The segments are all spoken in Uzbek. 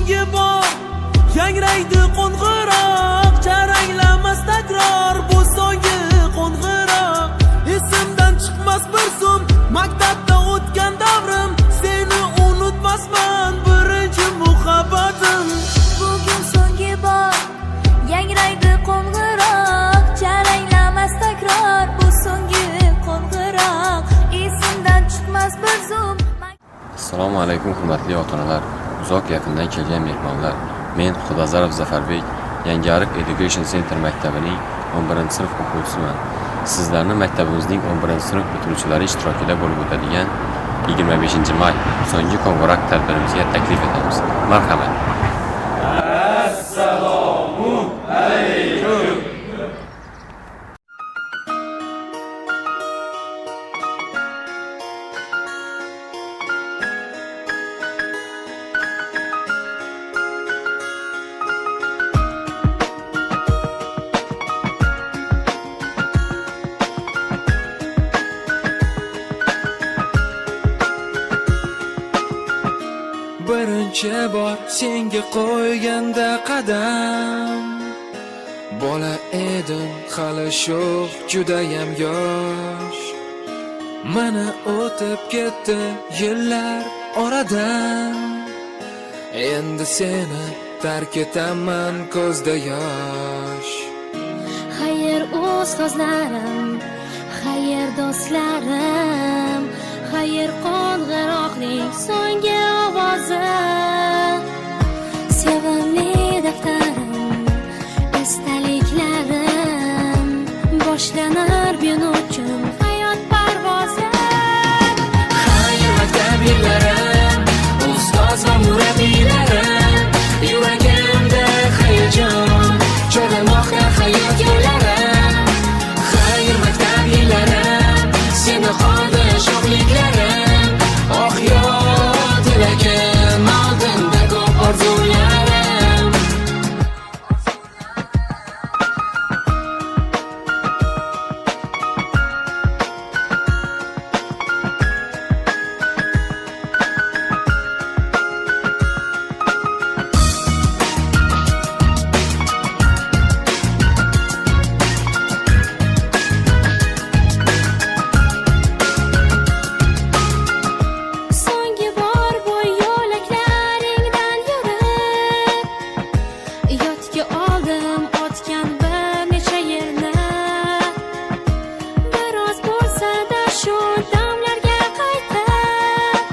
so'nggi bor yangraydi qo'ng'iroq, charanglamas takror bu so'nggi qo'ng'iroq. Esimdan chiqmas bir zum maktabda o'tgan davrim, seni unutmasman birinchi muhabbatim. Bugun so'nggi bor yangraydi qo'ng'iroq, charanglamas takror bu so'nggi qo'ng'iroq. Esimdan chiqmas bir zum. Assalomu alaykum hurmatli ota-onalar, uzoq yaqindan kelgan mehmonlar. Men Xudazarov Zafarbek, Yangiariq Education Center maktabining 11-sinf o'quvchisiman. Sizlarni maktabimizning 11-sinf bitiruvchilari ishtirokida bo'lib o'tadigan 25-may so'nggi qo'ng'iroq tadbirimizga taklif etamiz. Marhamat. Assalomu alaykum. Birinchi bor senga qo'yganda qadam, bola edim hali sho'x, judayam yosh. Mana o'tib ketdi yillar oradan, endi seni tark etaman ko'zda yosh. Xayr ustozlarim, xayr do'stlarim, xayr qo'ng'iroqning so'nggi ovozi. Sevimli daftarim, estaliklarim, boshlanar men uchun hayot parvozi. Xayr maktab yillarim, ustoz va murabbiylarim, yuragimda hayajon cho'g'lamoqda hayot yo'llarim. Xayr maktab yillarim, seni qoldi sho'xliklarim, oh yod tilagim, oldinda ko'p orzularim. So'nggi bor bu yo'laklaringdan yurib, yodga oldim o'tgan bir necha yilni. Biroz bo'lsa-da shu damlarga qaytib,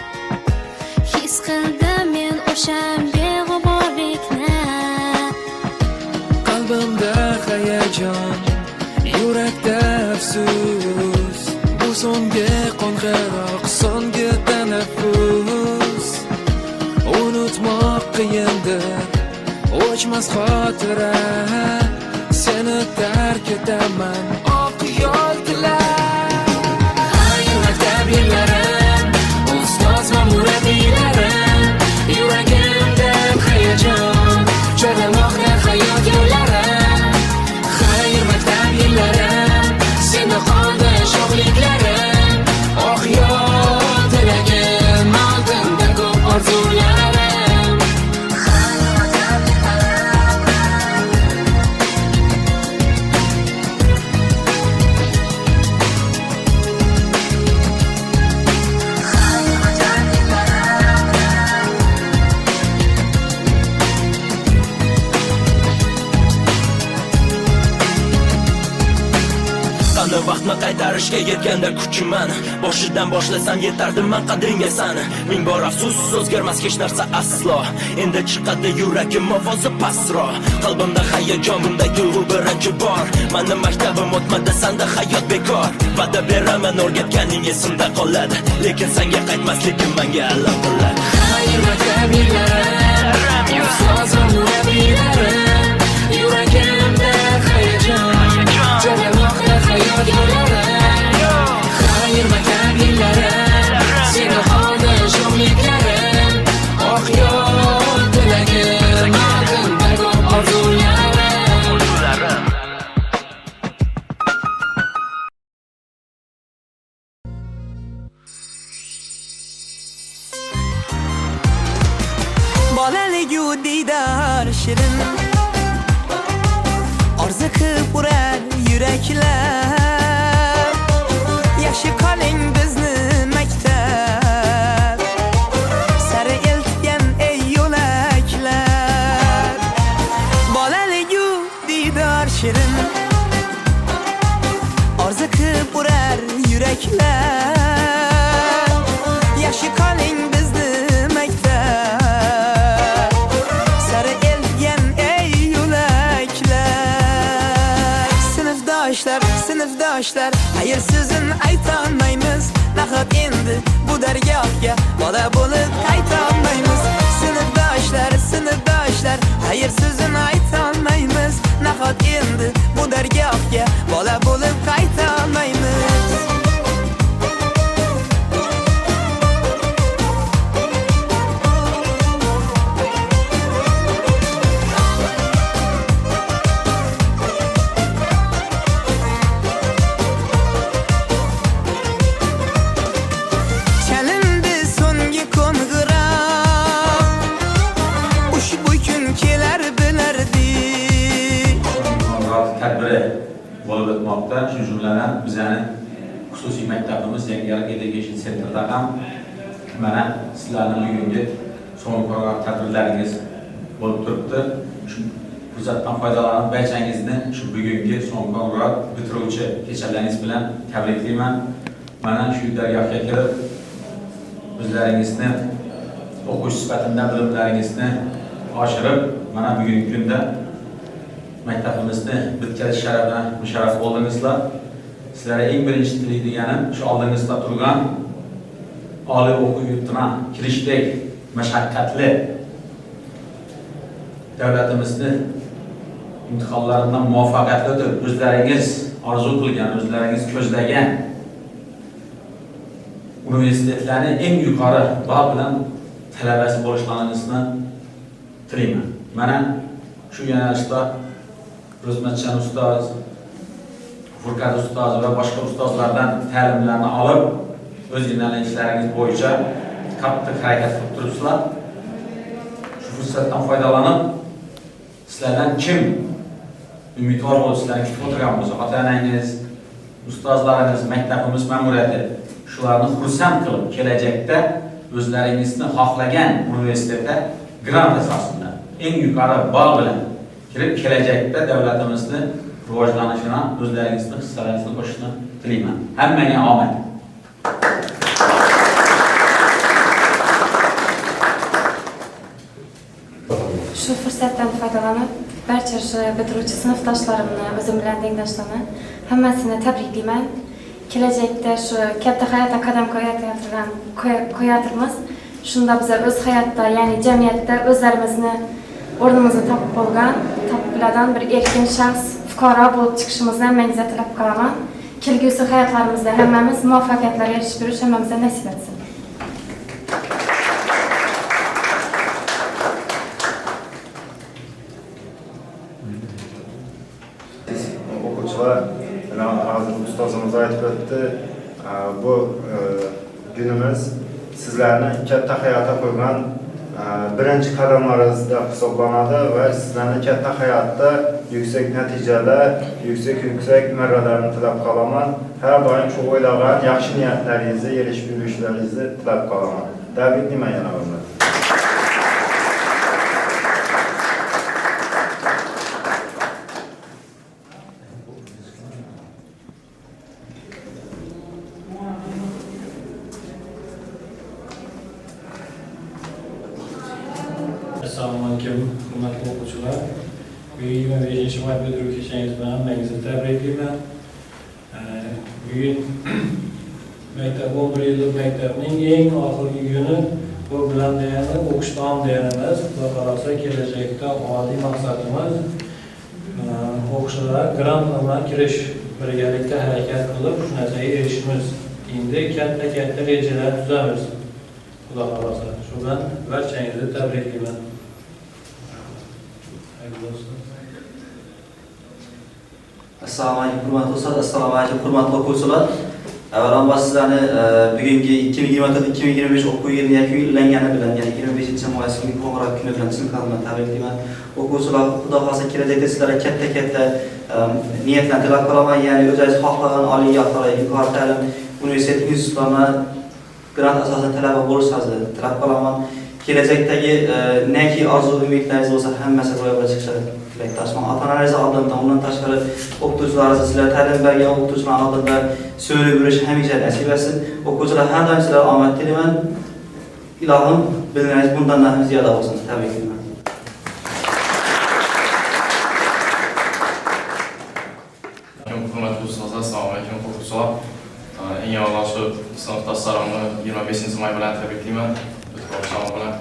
his qildim men o'sha beg'uborlikni. Qalbimda hayajon, yurakda afsus, bu so'nggi qo'ng'iroq, so'nggi tanaffus. Unutmoq qiyindir, o'chmas xotira, seni tark etaman oq yo'l tilar. Xayr maktab yillarim, ustoz va murabbiylarim, yuragimda hayajon cho'g'lamoqda hayot yo'llarim. Xayr maktab yillarim, seni qoldi sho'xliklarim, oh yod tilagim, oldinda ko'p orzularim. Xayr maktab Qani vaqtni qaytarishga yetganda kuchiman, boshidan boshlasam yetardim man qadringga sani. Ming bor afsus, o'zgarmas hech narsa aslo. Endi chiqadi yuragim ovozi pastroq. Qalbimda hayajon, bunday tuyg'u birinchi bor. Mani maktabim o'tmadi, sanda hayot bekor. Va'da beraman, o'rgatganing esimda qoladi, lekin senga qaytmasligim menga alam qiladi. Xayr maktab yillarim, ustoz va murabbiylarim, yuragimda hayajon cho'g'lamoqda hayot yo'llarim. Xayr maktab yillarim, seni qoldi sho'xliklarim, oh yod tilagim, oldinda ko'p orzularim. bolaligu diydor shirin orzu qilib urar yuraklar yaxshi qoling bizni maktab sari eltgan ey yo'laklar bolaligu diydor shirin orzu qilib urar yuraklar yaxshi qoling bizni maktab sari eltgan ey yo'laklar sinfdoshlar hayır so'zin aytolmaymiz nahot endi bu dargohga bola bo'lib qaytolmaymiz sinfdoshlar hayır so'zin aytolmaymiz nahot endi bu dargohga bola bo'lib qaytolmaymiz tadbiri bo'lib o'tmoqda. Shu jumladan bizning xususiy maktabimiz Yangiariq Education Center'da ham mana sizlarning bugungi so'nggi tadbirlaringiz bo'lib turibdi. Shu fursatdan foydalanib barchangizni shu bugungi so'nggi bitiruvchi kechalaringiz bilan tabriklayman. Mana shu dargohga kelib o'zlaringizni o'qish sifatida bilimlaringizni oshirib, mana bugungi kunda maktabimizni bitkazish sharafiga musharraf bo'ldingizlar. Sizlarga eng birinchi tilaydiganim shu oldingizda turgan oliy o'quv yurtiga kirishdek mashaqqatli davlatimizni imtihonlaridan muvaffaqiyatli o'tib, o'zlaringiz orzu qilgan, o'zlaringiz ko'zlagan universitetlarni eng yuqori ball bilan talabasi bo'lishlaringizni tilayman. Mana shu yo'nalishda Ro'zmatchan ustoz, Furqat ustoz va boshqa ustozlardan ta'limlarni olib, o'z yo'nalishlaringiz bo'yicha qattiq harakat qilib turibsizlar. Shu fursatdan foydalanib, sizlardan kim umidvor bo'lib sizlarni kutib o'tirgan bo'lsa, ota-onangiz, ustozlaringiz, maktabimiz ma'muriyati shularni xursand qilib, kelajakda o'zlaringizni xohlagan universitetda grant asosida eng yuqori ball bilan kirib, kelajakda davlatimizni rivojlanishini, o'zlaringizni hissalaringizni qo'shishni tilayman. Hammaga omad. Shu fursatdan foydalanib, barcha bitiruvchi sinfdoshlarimni, o'zim bilan tengdoshlarni hammasini tabriklayman. Kelajakda shu katta hayotga qadam qo'yayotganimiz, shunda biz o'z hayotda, ya'ni jamiyatda o'zlarimizni o'rnimizni topib biladigan bir erkin shaxs, fuqaro bo'lib chiqishimizni menga tilab qolaman. Kelgusi hayotlarimizda hammamiz muvaffaqiyatlarga erishib yurish hammamizga nasib etsin. O'quvchilar, hozir ustozimiz aytib o'tdi, bu günimiz sizlarni katta hayotga qo'ygan birinchi qadamlaringizda hisoblanadi va sizlarni katta hayotda yuksak natijalar, yuksak marralarni tilab qolaman. Har doim shu o'ylagan yaxshi niyatlaringizni erishib yurishlaringizni tilab qolaman. Tabriklayman yana bir marta. Assalomu alaykum, hurmatli o'quvchilar. 25-may bitiruv kechangiz bilan hammangizni tabriklayman. Bugun maktab 11 yillik maktabning eng oxirgi kuni. Bu bilan degani o'qish tamomlaymiz. Xudo xolasa kelajakda oliy maqsadimiz o'quvchilar grant bilan kirish, birgalikda harakat qilib shu narsaga erishimiz. Endi katta rejalar tuzamiz. Xudo xolasa. Shu bilan barchangizni tabriklayman. Assalomu alaykum hurmatli ustoz, assalomu alaykum hurmatli o'quvchilar. Avvalambor sizlarni bugungi 2024-2025 o'quv yiliga yakunlangani bilan, ya'ni 25-may kungi qo'ng'iroq kuni bilan chin qalbimdan tabriklayman. O'quvchilar, xudo xohlasa kelajakda sizlarga katta niyatlarni tilab qolaman, ya'ni o'zingiz xohlagan oliy yoki yuqori ta'lim universitet institutlarida grant asosida talaba bo'lishingizni tilab qolaman. Kelajakdagi neki orzu umidlaringiz bo'lsa hammasi ro'yobga chiqishini tilakdoshman. Ota-onalaringiz oldida, undan tashqari o'qituvchilaringiz, sizlar ta'lim bergan o'qituvchilar oldida so'rib yurish hamisha nasib etsin. O'quvchilar har doim sizlarga omad tilayman. Ilohim bilganingiz bundan ham ziyoda bo'lsin. Tabriklayman. Hurmatli ustozlar, assalomu alaykum o'quvchilar. Eng avvalo shu sinfdoshlarimni 25-may bilan tabriklayman. bilan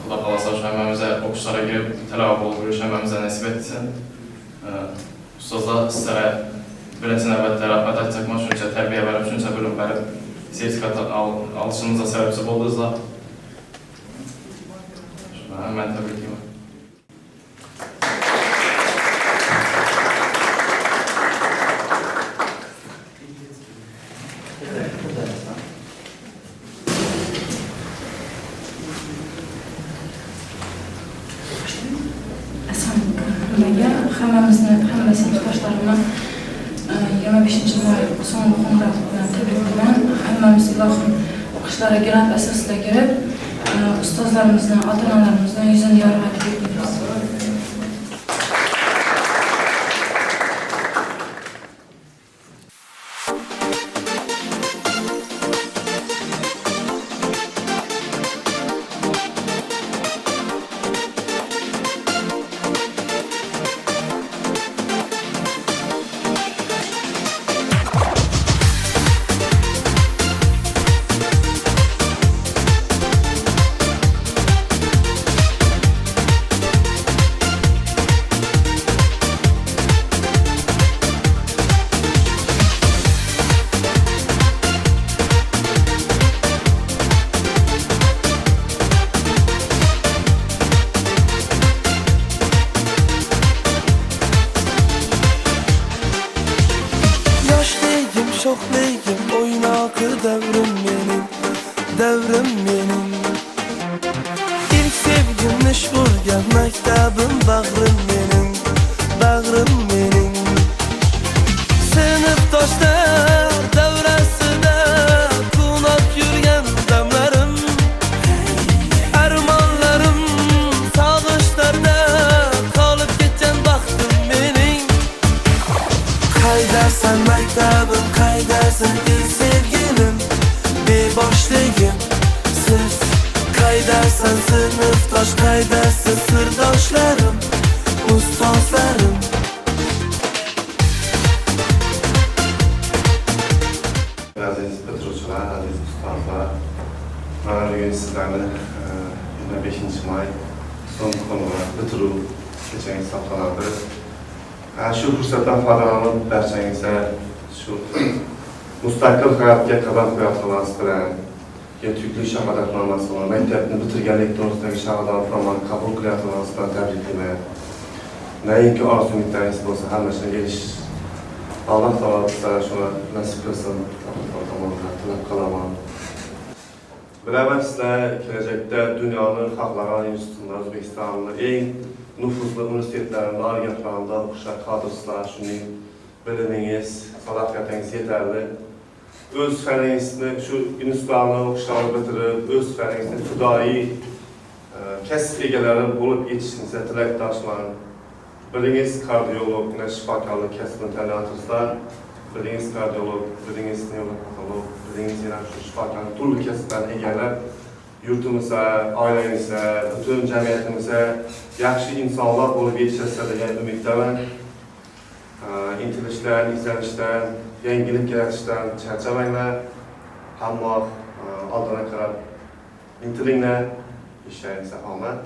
Xudo xolasa shu hammamizga o'qishlarga kirib talaba bo'lib yurish hammamizga nasib etsin. Ustozlar, sizlarga birinchi navbatda rahmat aytmoqchiman, shuncha tarbiya berib, shuncha bilim berib, sertifikat olishimizga sababchi bo'ldingizlar. Hammani tabriklayman. Hamma sinfdoshlarimni 25-may so'nggi qo'ng'iroq bilan tabriklayman. Hammamiz ilohim o'qishlariga grant asosida kirib, ustozlarimizni, ota-onalarimizni yuzini yorug'lik tilaymiz. Şoxlayım oynaqı devrim benim İlk sevgim iş vurgan məktəbim bağrım benim Sinifdoshlar davrasida qunab yurgan damlarim Armonlarim sog'ishlarda qolib ketgan baxtim mening Qaydasan maktabim, qaydasan ilk sevgilim Beboshligim siz Qaydasan sinfdosh, qaydasan sirdoshlarim Ustozlarim Aziz bitiruvchilar, aziz ustozlar, mana bugun sizlarni 25-may so'nggi qo'ng'iroq bitiruv kechangiz hisoblanadi. Shu fursatdan foydalanib barchangizga shu mustaqil hayotga qadam qo'yayotganimiz bilan yetuklik shahodatnomasi bilan maktabni bitirganlik to'g'risidagi shahodatnomani qabul qilayotganimiz bilan tabriklayman. Nainki orzu-umidlaringiz bo'lsa hammasini erishish Alloh taolo bizlarga shuni nasib qilsin. Tilab qolaman. Bilaman sizlar kelajakda dunyoning xohlagan institutlarida O'zbekistonning eng nüfuzlu universitetlerinde, argentlarında o'qishga qodirsizlar, shuning bilimingiz, salohiyatıngiz yetarli. O'z faningizni shu institutlarni o'qishlarni bitirib, o'z faningizni fidoyi kasb egalari bo'lib yetishingizga tilakdoshman. Biringiz kardiolog, shifokorlik kasbini tanlayapsizlar. Biringiz kardiolog, biringiz nevrolog, biringiz yana shu shifokorlik turli kasblarni egallab yurtimizga, oilangizga, butun jamiyatimizga yaxshi insonlar bo'lib yetishasizlar degan umiddaman. Intilishdan, izlanishdan, yangilik yaratishdan charchamanglar. Hamma oldinga qarab intilinglar. Ishlaringizga omad.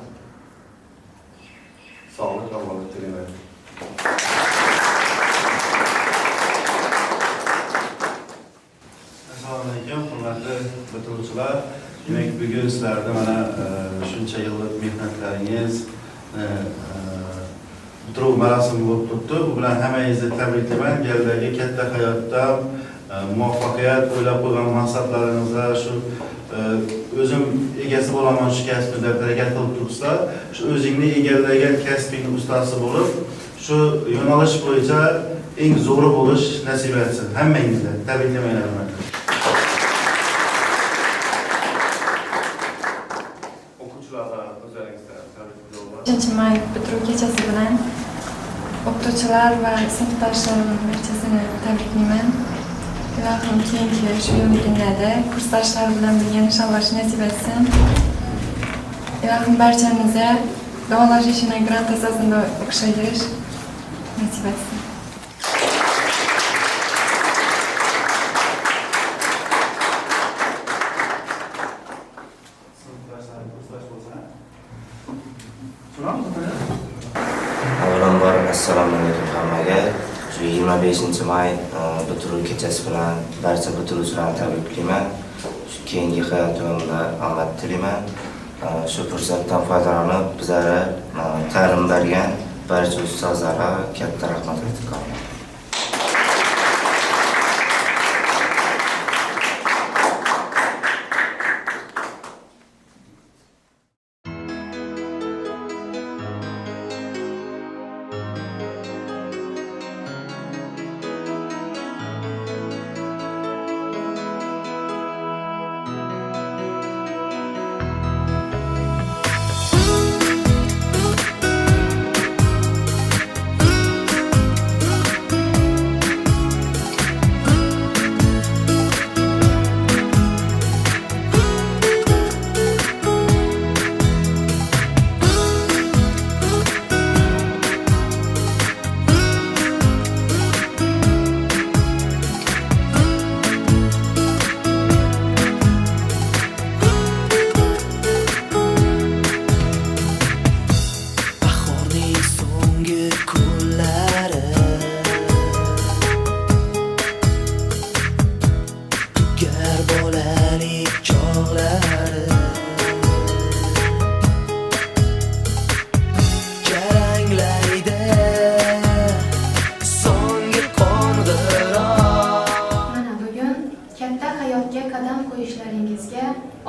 Sog'lik va omad tilayman. Assalomu alaykum, hurmatli bitiruvchilar. Demek bugün sizlerde mana shuncha yillik mehnatlaringiz bitiruv marosimi bo'lib turibdi. Bu bilan hammangizni tabriklayman. Geldagi katta hayotda muvaffaqiyat, o'ylab qo'ygan maqsadlaringizda shu o'zim egasi bo'laman shu kasbida harakat qilib turibsizlar. Shu o'zingni egallagan kasbingning ustasi bo'lib, shu yo'nalish bo'yicha eng zo'ri bo'lish nasib etsin hammangizga. Tabriklamayman. O'quvchilarga o'zlaringizdan tabrik. 3-may bitiruv kechasi bilan o'qituvchilar va sinfdoshlarim barchasini tabriklayman. Ilohim keyingi shu yilgi kunlarda kursdoshlar bilan birga nishonlash nasib etsin. Ilohim barchamizga davolash ishini grant asosida o'qishayirish nasib etsin. Avvalambor assalomu alaykum hammaga. Shu 25-may bitiruv kechasi bilan barcha bitiruvchilarni tabriklayman. Shu keyingi hayot yo'lida omad tilayman. Shu fursatdan foydalanib bizlarga ta'lim bergan barcha ustozlarga katta rahmat aytib qolaman.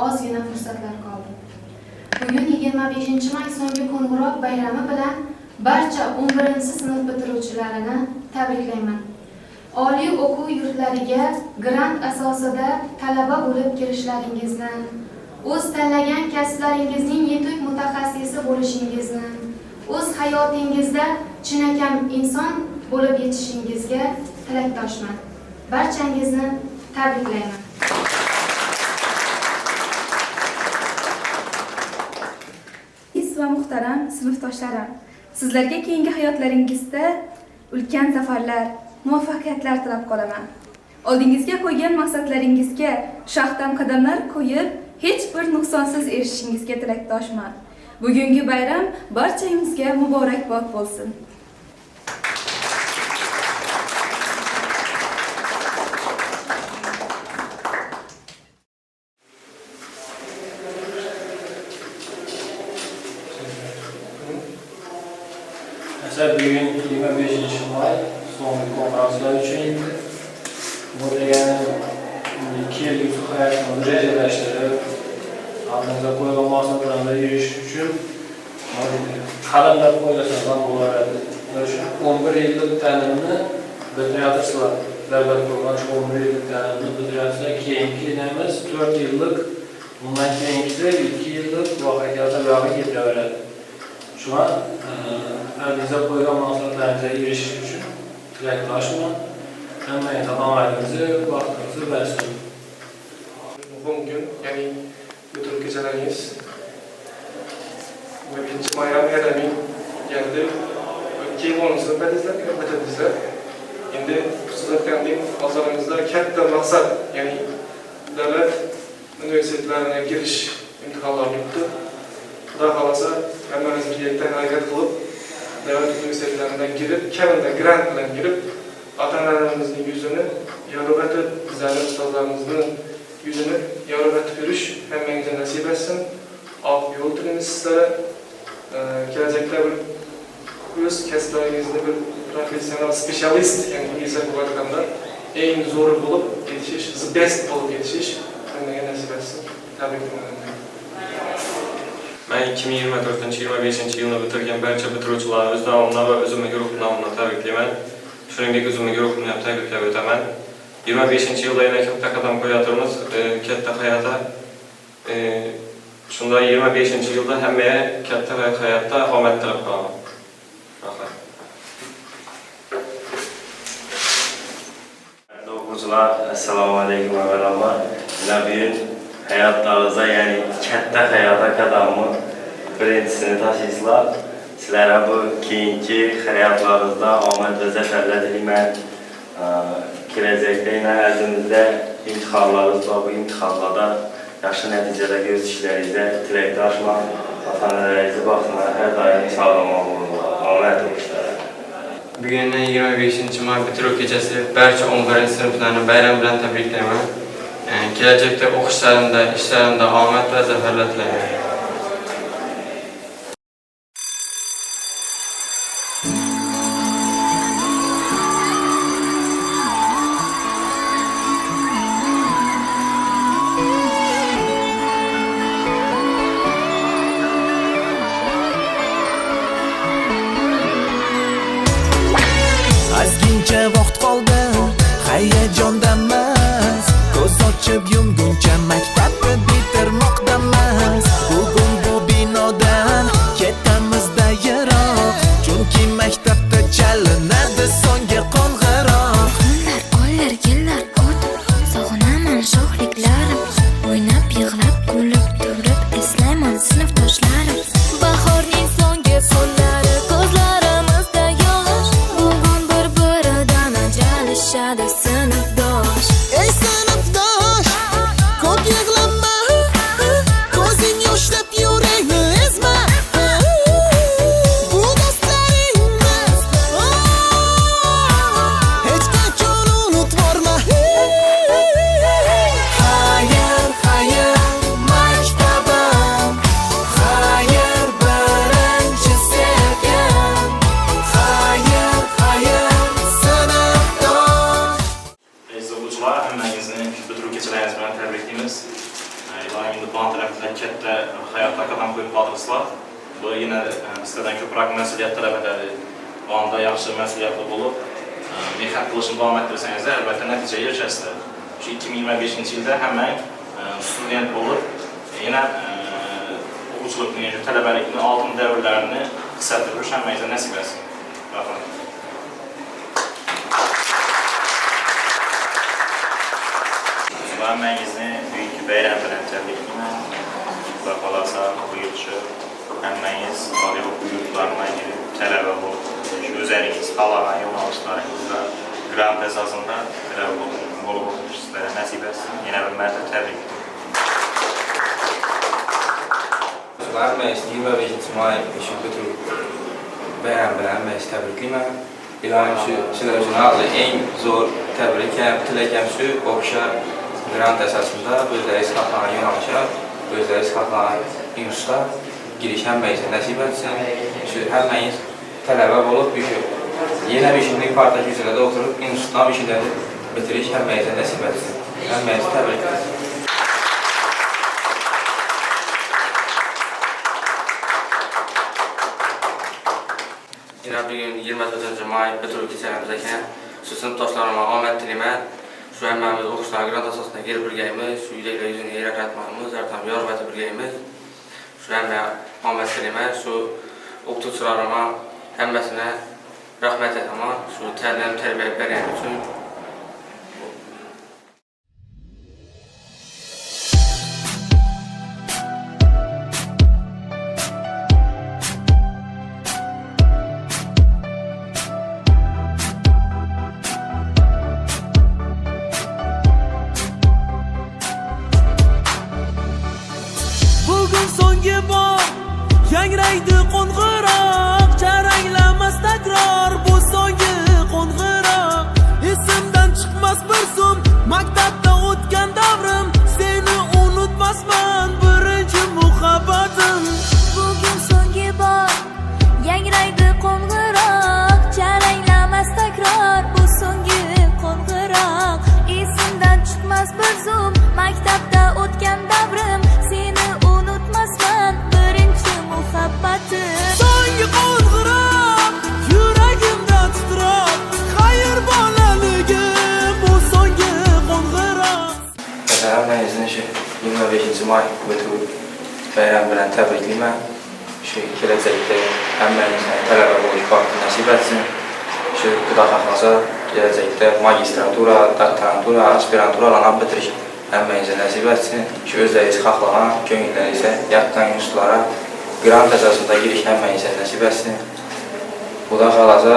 ozgina fursatlar qoldi. Bugun 25-may so'nggi qo'ng'iroq bayrami bilan barcha 11-sinf bitiruvchilarini tabriklayman. Oliy o'quv yurtlariga grant asosida talaba bo'lib kirishlaringizni, o'z tanlagan kasblaringizning yetuk mutaxassisi bo'lishingizni, o'z hayotingizda chinakam inson bo'lib yetishingizga tilakdoshman. Barchangizni tabriklayman. Va muhtaram sinfdoshlarim, sizlarga keyingi hayotlaringizda ulkan zafarlar, muvaffaqiyatlar tilab qolaman. Oldingizga qo'ygan maqsadlaringizga shaxdam qadamlar qo'yib, hech bir nuqsonsiz erishishingizga tilakdoshman. Bugungi bayram barchangizga muborakbod bo'lsin. Bugün 25-may so'nggi konferanslar uchun bu degani 2 yillik hayotimizni rejalashtirib, oldimizga qo'ygan maqsadlarga erishish uchun qadamlar qo'yilsa ham bo'ladi. Shu 11 yillik ta'limni bitiryapsizlar. Davlat qo'ygan 11 yillik ta'limni bitiryapsizlar. Keyingilarimiz 4 yillik, bundan keyingisi 2 yillik muvaffaqiyatlar yo'lga ketaveradi. Shuna oldimizga qo'ygan maqsadlarimizga erishish uchun tilakdoshman. Hammangiz omadingizni, vaqtingizni bersin. Muhim kun, ya'ni bitiruv kechalaringiz 25-may bayrami geldi. Keyin 10-sinfdasizlar, bitirdingizlar. Endi siz aytgandek, hozirmizda katta maqsad, ya'ni davlat universitetlariga girish imtihonlari o'tdi. Xudo xolasa hammamiz birga harakat qilib davlat universitetlaridan girib, kamida grant bilan girib, ota-onalarimizning yuzini yorug'atib, bizlarning ustozlarimizning yuzini yorug'atib yurish hammangizga nasib etsin. Oq yo'l tilaymiz sizlarga. Kelajakda bir o'z kasblaringizni bir professional specialist, ya'ni esa bo'layotganda eng zo'ri bo'lib yetishish, the best bo'lib yetishish hammaga nasib etsin. Tabriklayman. Men 2024-25 bitirgan barcha bitiruvchilarni o'z nomimdan va o'zimning guruh nomidan tabriklayman. Shuningdek, o'zimning guruhimni ham tabriklab o'taman. 25-yilda yana katta qadam qo'yapmiz, katta hayotda. Shunda 25-yilda hammaga katta hayotda omad tilab qolaman. Rahmat. O'quvchilar, assalomu alaykum avvalambor. Bugun hayotlaringizda, ya'ni katta hayot qadamni birinchisini tashlaysizlar. Sizlarga bu keyingi hayotlaringizda omad va zafarlar tilayman. Kelajakda yana oldimizda imtihonlarimiz bor. Bu imtihonlarda yaxshi natijalarga erishishlaringizga tilakdoshman. Ota-onalaringizni baxtini har doim sog'lom omad o'qishlari. Bugun 25-may bitiruv kechasi barcha 11 sinflarni bayram bilan tabriklayman. Kelajakda o'qishlarimda, ishlarimda omad va zafarlar tilayman. Azgincha vaqt qoldi, hayajondamas. Ko'z ochib yumguncha maktabni bitirmoqdamas. Bugun bu binodan ketamiz-da yiroq, chunki maktabda chalinadi so'nggi qo'ng'iroq. Kunlar, oylar, yillar o'tib, sog'inaman sho'xliklarim. O'ynab, yig'lab, kulib, turib eslayman sinfdoshlarim. Bahorning so'nggi sonlari ko'zlarimizda yosh. Bugun bir-biridan ajralishadi sinfdosh. Ey sinfdosh, ko'p yig'lama, ko'zing yoshlab yurakni ezma. Bu do'stlaringiz, hech qachon unutvorma. Xayr, xayr, maktabim, xayr, birinchi sevgim, xayr, xayr, sinfdosh. Aziz o'quvchilar, hammangizni bitiruv kechalaringiz bilan tabriklaymiz. Ilohim endi bu tarafda katta hayotga qadam qo'yib qoldingizlar. Bu yana sizlardan ko'proq mas'uliyat talab etadi. Bu anda yaxshi mas'uliyatli bo'lib, mehnat qilishni davom ettirsangiz, albatta natijaga erishasizlar. Shu 2025-yilda hammang student bo'lib, yana o'quvchilikni, talabalikni oltin davrlarini his etib hammangizga nasib etsin. Rahmat. Hammangizni bugungi bayram bilan tabriklayman. Xudo xolasa bu yilchi hammangiz oliy o'quv yurtlarida talaba bo'lib, shu o'zingiz xohlagan yo'nalishlaringizda grant asosida talaba bo'lib o'qishingizga nasib etsin. Yana bir marta tabriklayman. Men 25-may shu bitiruv bayram bilan hammangizni tabriklayman. Ilohim shu sizlar uchun eng zo'r tabrikam, tilakam shu o'qishlar grant asosida o'zlaringiz xohlagan yo'nalishlar, o'zlaringiz xohlagan institutga girish hammangizga nasib etsin. Shu hammangiz talaba bo'lib, yana 5-yillik portaj yuzida o'tirib, institutdan 5-yillarni bitirish hammangizga nasib etsin. Hammangizni tabriklayman. Bugun 24-may bitiruv kechamiz ekan. Shu sinfdoshlarimga omad tilayman. Shu hammamiz o'qishlar grant asosida kelib birgaymiz. Shu uydagilar yuzini yaratmaymiz, zartan yorbatib birgaymiz. Shu hamma omad tilayman. Shu o'qituvchilarimga hammasine rahmat aytaman. Shu ta'lim tarbiya bergani uchun. Bugun so'nggi bor yangraydi qo'ng'iroq, charanglamas takror bu so'nggi qo'ng'iroq. Esimdan chiqmas bir zum maktabda o'tgan davrim, seni unutmasman birinchi muhabbatim. Bugun so'nggi bor yangraydi qo'ng'iroq, charanglamas takror bu so'nggi qo'ng'iroq. sinfdoshlar hammangizni shu 25-may o'tib bayram bilan tabriklayman. Shu kelajakda hammangizni talaba bo'lish baxti nasib etsin. Shu Xudo xohlasa kelajakda magistratura, doktorantura, aspiranturani bitirish hammangizni nasib etsin. Shu o'zlaringiz xohlagan, ko'ngilingizga yoqqan institutlarga grant asosida girish hammangizni nasib etsin. Xudo xohlasa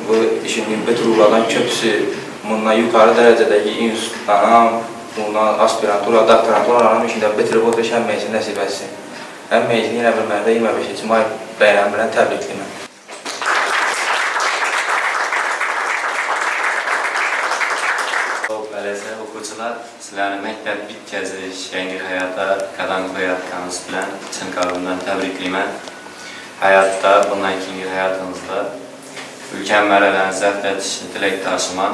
bu ishni bitiruvlardan ko'pisi bundan yuqori darajadagi institutlarni, bundan aspirantura, doktoranturalarni ishida bitirib o'tish hammangizni nasib etsin. Hammangizni yana bir marta 25-may bayrami bilan tabriklayman. Alaysa o'quvchilar, sizlarni maktab bitkazish, yangi hayotga qadam qo'yayotganingiz bilan chin qalbimdan tabriklayman. Hayotda, bundan keyingi hayotingizda ulkan marralarni zabt etishni tilakdoshiman.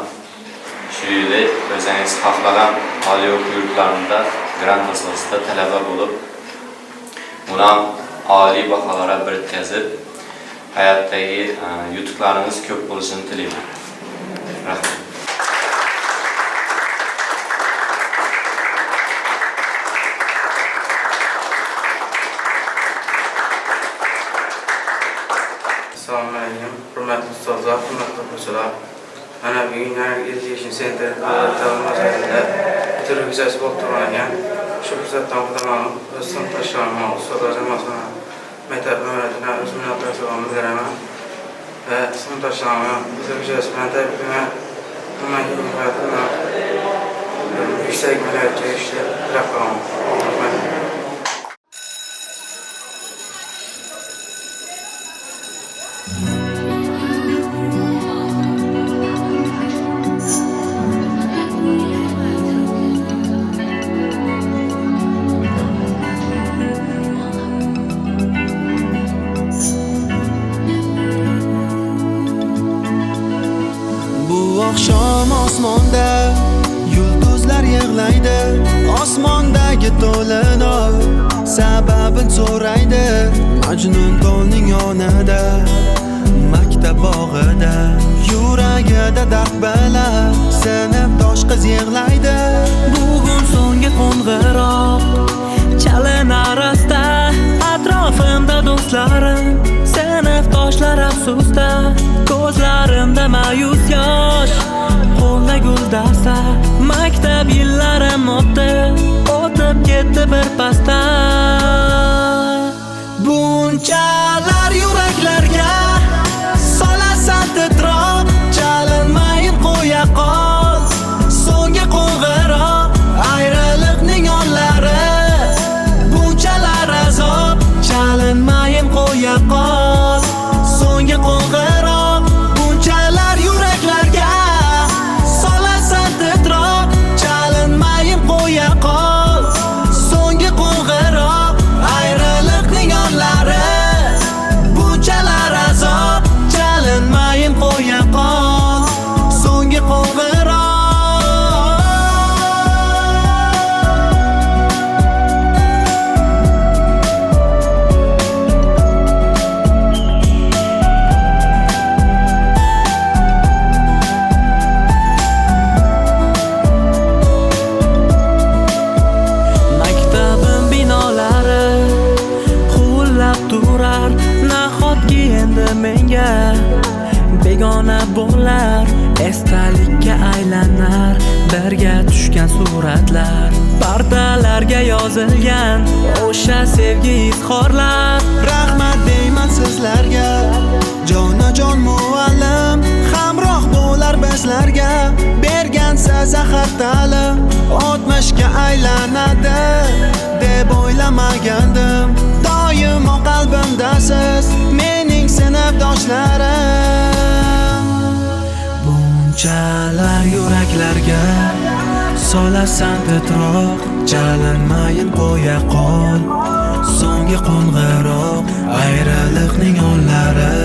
Shu yili o'zingiz xohlagan oliy o'quv yurtlarida grant asosida talaba bo'lib, bundan oliy baholarga bitkazib, hayotdagi yutuqlaringiz ko'p bo'lishini tilayman. Rahmat. Assalomu alaykum, hurmatli ustozlar, hurmatli o'quvchilar. Mana bugun Yangi Education Center ta'lim markazida bitiruv kechasi bo'lib turgan. Shu fursatdan foydalanib, o'z sinfdoshlarimga, ustozlar jamoasiga maktab ma'muriyatiga o'z minnatdorchiligimni bildiraman va sinfdoshlarimga bitiruv kechasi bilan tabriklayman. Hammaga hayotda yuksak malakatga erishishni tilab qolaman. Oqshom osmonda yulduzlar yig'laydi, osmondagi to'lin sababin so'raydi. Majnun tolning yonida, maktab bog'ida, yuragida dard bala, sinfdosh qiz yig'laydi. Bugun so'nggi qo'ng'iroq chalinar asta, atrofimda do'stlarim, sinfdoshlar afsusda, ko'zlarimda ma'yus yosh, qo'lda guldasta. Maktab yillarim o'tib ketdi bir pasda. Bunchalar yuraklarga solasan titroq, chalinmayin qo'ya qol. So'nggi qo'ng'iroq, ayriliqning yo'llari, bunchalar azob, chalinmayin qo'ya qol. So'nggi qo'ng'iroq, bunchalar yuraklarga solasan titroq, chalinmayin qo'ya qol. So'nggi qo'ng'iroq, ayriliqning yo'llari, bunchalar azob, chalinmayin qo'ya qol. So'nggi qo'ng'iroq. Maktabim binolari quvlab turar, nahotki endi menga begona bo'lar, esdalikka aylanar birga tushgan suratlar, partalarga yozilgan o'sha sevgi izhorlar. Rahmat deyman sizlarga, jonajon muallim, hamroh bo'lar bizlarga, bergansa zahar ta'lim 60ga aylanadi deb o'ylamagandim. Doimo qalbimdasiz mening sinfdoshlarim. Bunchalar yuraklarga solasan titroq, chalinmayin qo'ya qol. So'nggi qo'ng'iroq, ayriliqning yo'llari,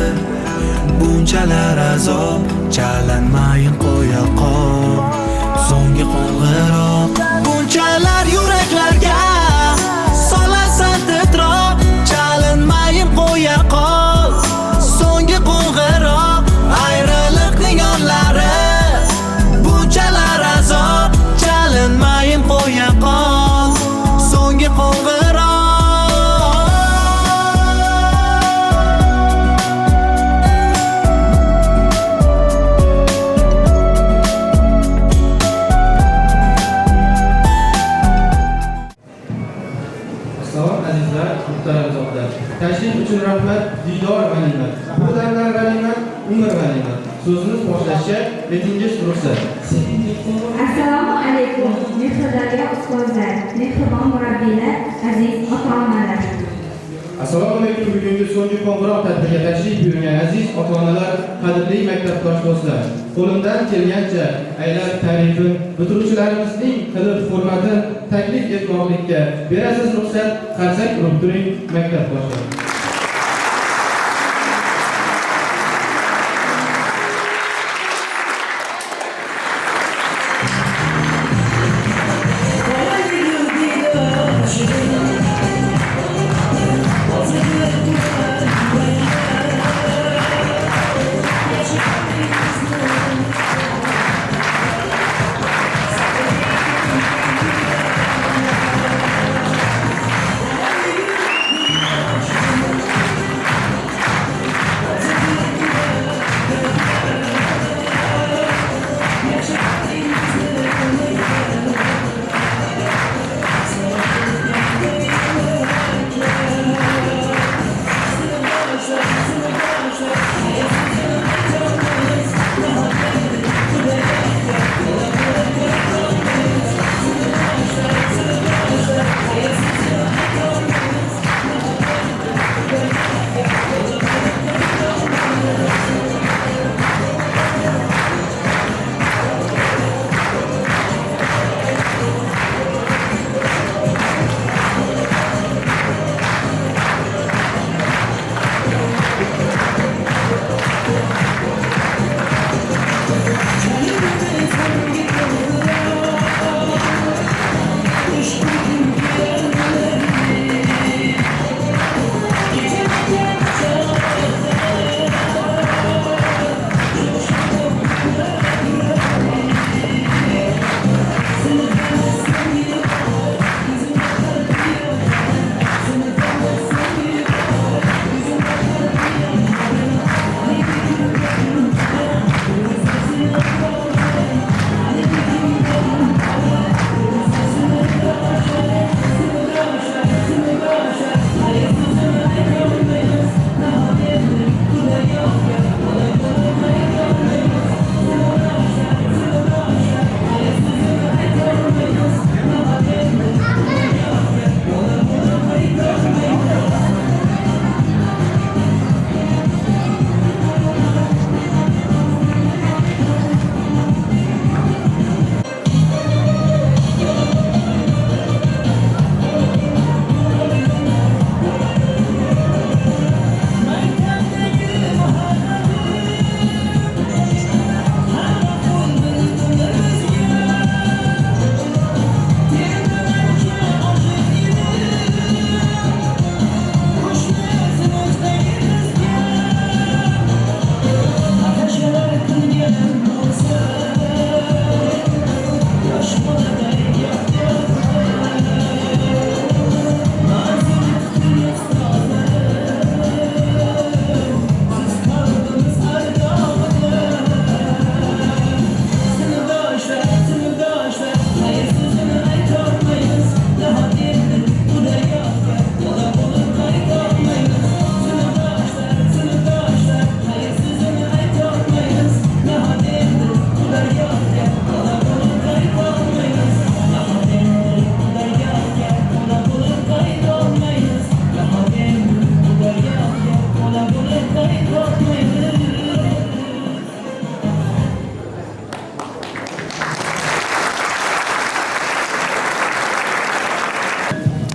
bunchalar azob, chalinmayin qo'ya qol. So'nggi qo'ng'iroq, bunchalar yuraklarga solasan titroq, chalinmayin qo'ya qol. So'nggi qo'ng'iroq, ayriliqning yo'llari, bunchalar azob, chalinmayin qo'ya qol. azizlar, muhtaram zotlar. Tashrif uchun rahmat, diydor g'animat. Bu damlar g'animat, umr g'animat. So'zimiz boshlashga metingiz ruxsat. Assalomu alaykum, mehrdaryo ustozlar, mehribon murabbiylar, aziz ota-onalar. Assalomu alaykum, bugungi so'nggi qo'ng'iroq tadbiriga tashrif buyurgan aziz ota-onalar, qadrli maktabdosh do'stlar. Qo'limdan kelgancha aylar ta'rifim bitiruvchilarimizning qilib hurmatini taklif etmoqlikka berasiz ruxsat, qarsak urib turing maktabdoshlar.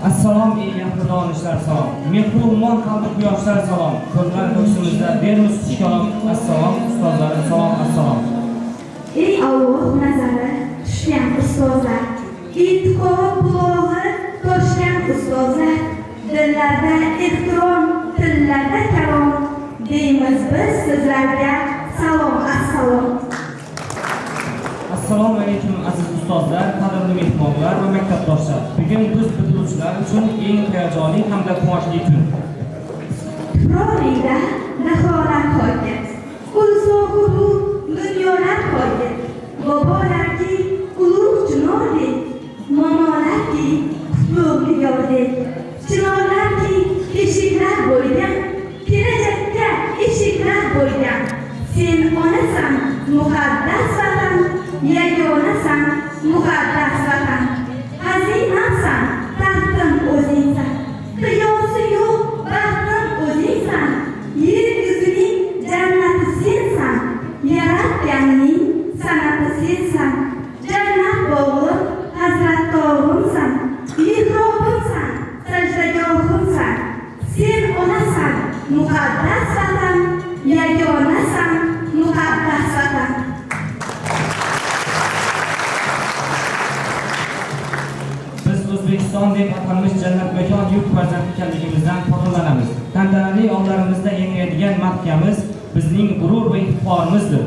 Assalom ey yaxli donishlar salom. Mehrummon qalbi quyoshlar salom. Ko'rgan ko'ksimizda bermiz xushkalom. Assalom ustozlarim salom assalom. Ey Alloh nazari tushgan ustozlar, e'tiqod bulog'i toshgan ustozlar, dillarda ehtirom, tillarda kalom, deymiz biz sizlarga salom assalom. Assalomu alaykum aziz ustozlar, qadrli mehmonlar va maktabdoshlar. Bugun biz bitiruvchilar uchun eng hayajonli hamda quvonchli kun. Tuprog'ingda nahorat hokim, ulug' dunyolar hokim, bobolarki ulug' junordek, momolarki qutlug' yordek, Chinorlarki eshiklar bo'lgan, kelajakka eshiklar bo'lgan. Sen onasan, muqaddas vatan, yagonasan, muqaddas vatan. Xazinamsan, taxtim o'zingsan, qiyosi yo'q baxtim o'zingsan. Yer yuzining jannati sensan, yaratganning san'ati sensan. Jannat bog'i hazrat tog'imsan, mehrobimsan, sajdagohimsan. Sen onasan, muqaddas vatan, yagonasan, muqaddas vatan. Biz O'zbekiston deb atalmish jannatmakon yurt farzandi ekanligimizdan faxrlanamiz. Tantanali onlarimizda yangraydigan madhiyamiz bizning g'urur va iftiqorimizdir.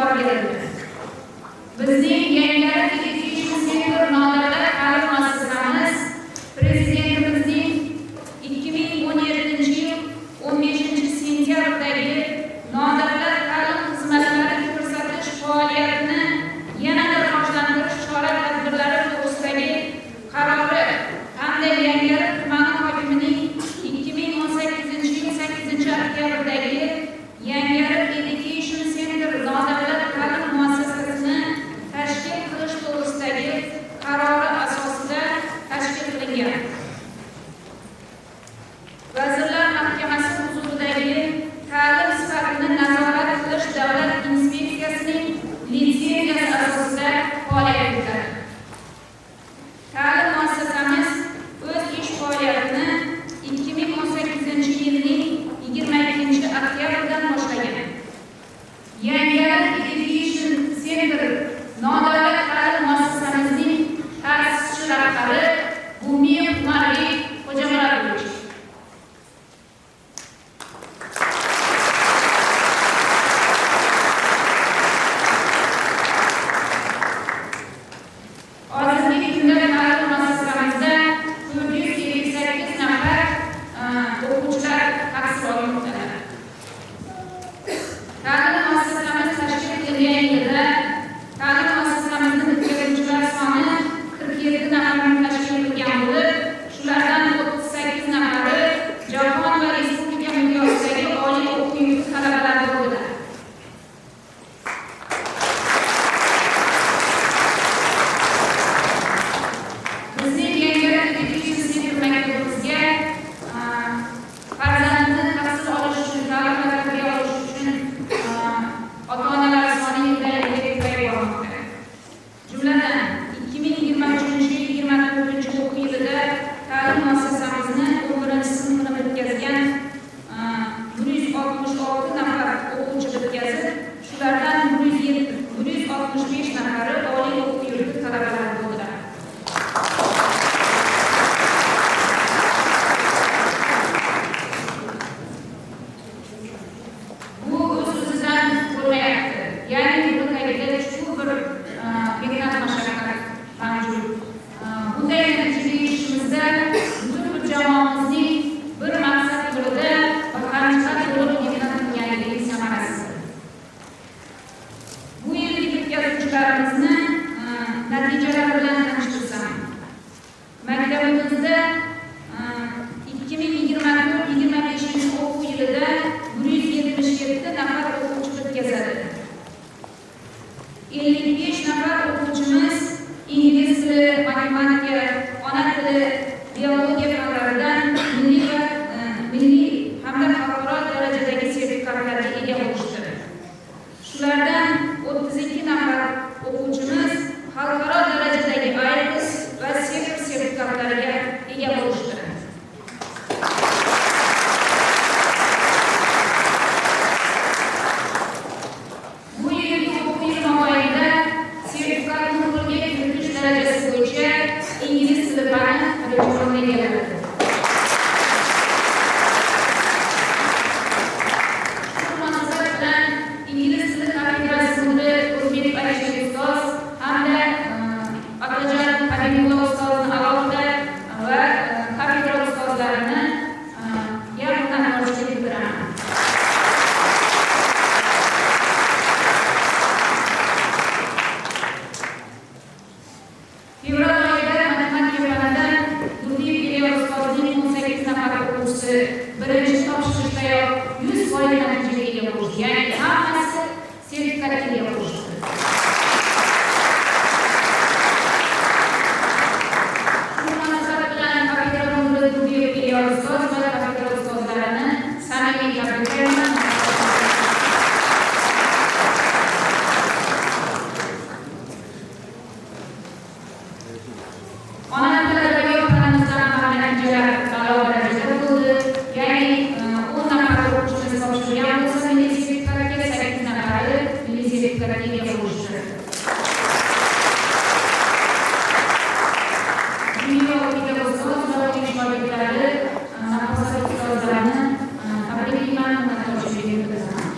e'tibor berildi. Bizning Yangilar Education Center nodavlat ta'lim muassasamiz Prezidentimizning 2017-yil 15-sentyabrdagi nodavlat ta'lim xizmatlari ko'rsatish faoliyatini yanada rivojlantirish chora-tadbirlari to'g'risidagi qarori hamda Yangilar tumani hokimining 2018-yil 8-oktyabrdagi Yangilar Education Center nodavlat ta'lim muassasasini tashkil qilish to'g'risidagi qarori asosida tashkil qilingan. Vazirlar Mahkamasi huzuridagi ta'lim sifatini nazorat qilish davlat inspeksiyasining litsenziyasi asosida faoliyat yuritadi. Ta'lim muassasamiz o'z ish faoliyatini 2018-yilning 22-oktyabridan boshlagan. Yangilar Education Center nodavlat ta'lim muassasamizning ta'sischi rahbari Bumiyev Umarбек Xo'jamuratovich. Hozirgi kunda ta'lim muassasamizda 478 nafar o'quvchilar tahsil olmoqda. Ta'lim muassasamiz tashkil qilingan yilda ta'lim muassasamizni bitiruvchilar soni 47 nafarni tashkil qilgan bo'lib, shulardan 38 nafari jahon va respublika miqyosidagi oliy o'quv yurti talabalari bo'ldi. Bizning Yangilar Education Center maktabimizga farzandini tahsil olish uchun, ta'lim va tarbiya olish uchun ota-onalar soni yildan-yilga ko'payib bormoqda. Jumladan 2023-24 o'quv yilida ta'lim muassasamizni 11-sinfni bitkazgan 166 nafar o'quvchi bitkazib, shulardan 165 nafari oliy o'quv yurti talabalari bo'ldilar. Bu o'z-o'zidan bo'lmayapti. Ya'ni bu tagida chuqur bir mehnat mashaqqat mavjud. Bunday natijaga erishishimizda butun bir jamoamizning bir maqsad yo'lida va qancha bo'lib mehnat qilganligining samarasidir. Bu yilgi bitkazuvchilarimizni natijalar bilan tanishtirsam, maktabimizda 2024-25 o'quv yilida 177 nafar o'quvchi bitkazadi. 55 nafar o'quvchimiz ingliz tili, matematika, ona tili, biologiya fanlaridan milliy hamda xalqaro darajadagi sertifikatlarga ega bo'lishdi. Shulardan 32 nafar o'quvchimiz xalqaro darajadagi IELTS va CEFR sertifikatlariga ega bo'lishdi. Bu yilgi o'quv yili mobaynida sertifikatni qo'lga kiritish darajasi bo'yicha ingliz tili fani birinchi egalladi. Shu munosabat bilan ingliz tili kafedrasi mudiri O'zbek Alisher ustoz hamda Akajon Habibullo ustozni alohida va kafedra ustozlarini yaqindan tanishtirib bildiraman. Fevral oyida matematika fanidan Nurdiyev Iliyor ustozning 18 nafar o'quvchisi birinchi topshirishdayoq 100% natijaga ega bo'ldi. Ya'ni hammasi sertifikatga ega bo'ldi. Shu munosabat bilan kafedra mudiri Nurdiyev Iliyor ustoz va kafedra ustozlarini samimiy tabriklayman. Ona tili adabiyot fanimizdan ham natijalar a'lo darajada bo'ldi. Ya'ni 10 nafar o'quvchimiz topshirgan bo'lsa, milliy sertifikatga 8 nafari milliy sertifikatga ega bo'lishdi. Dunyo o'qiyotgan ustoz va uning shogirdlari, nafosat ustozlarini tabriklayman, minnatdorchiligimni bildiraman.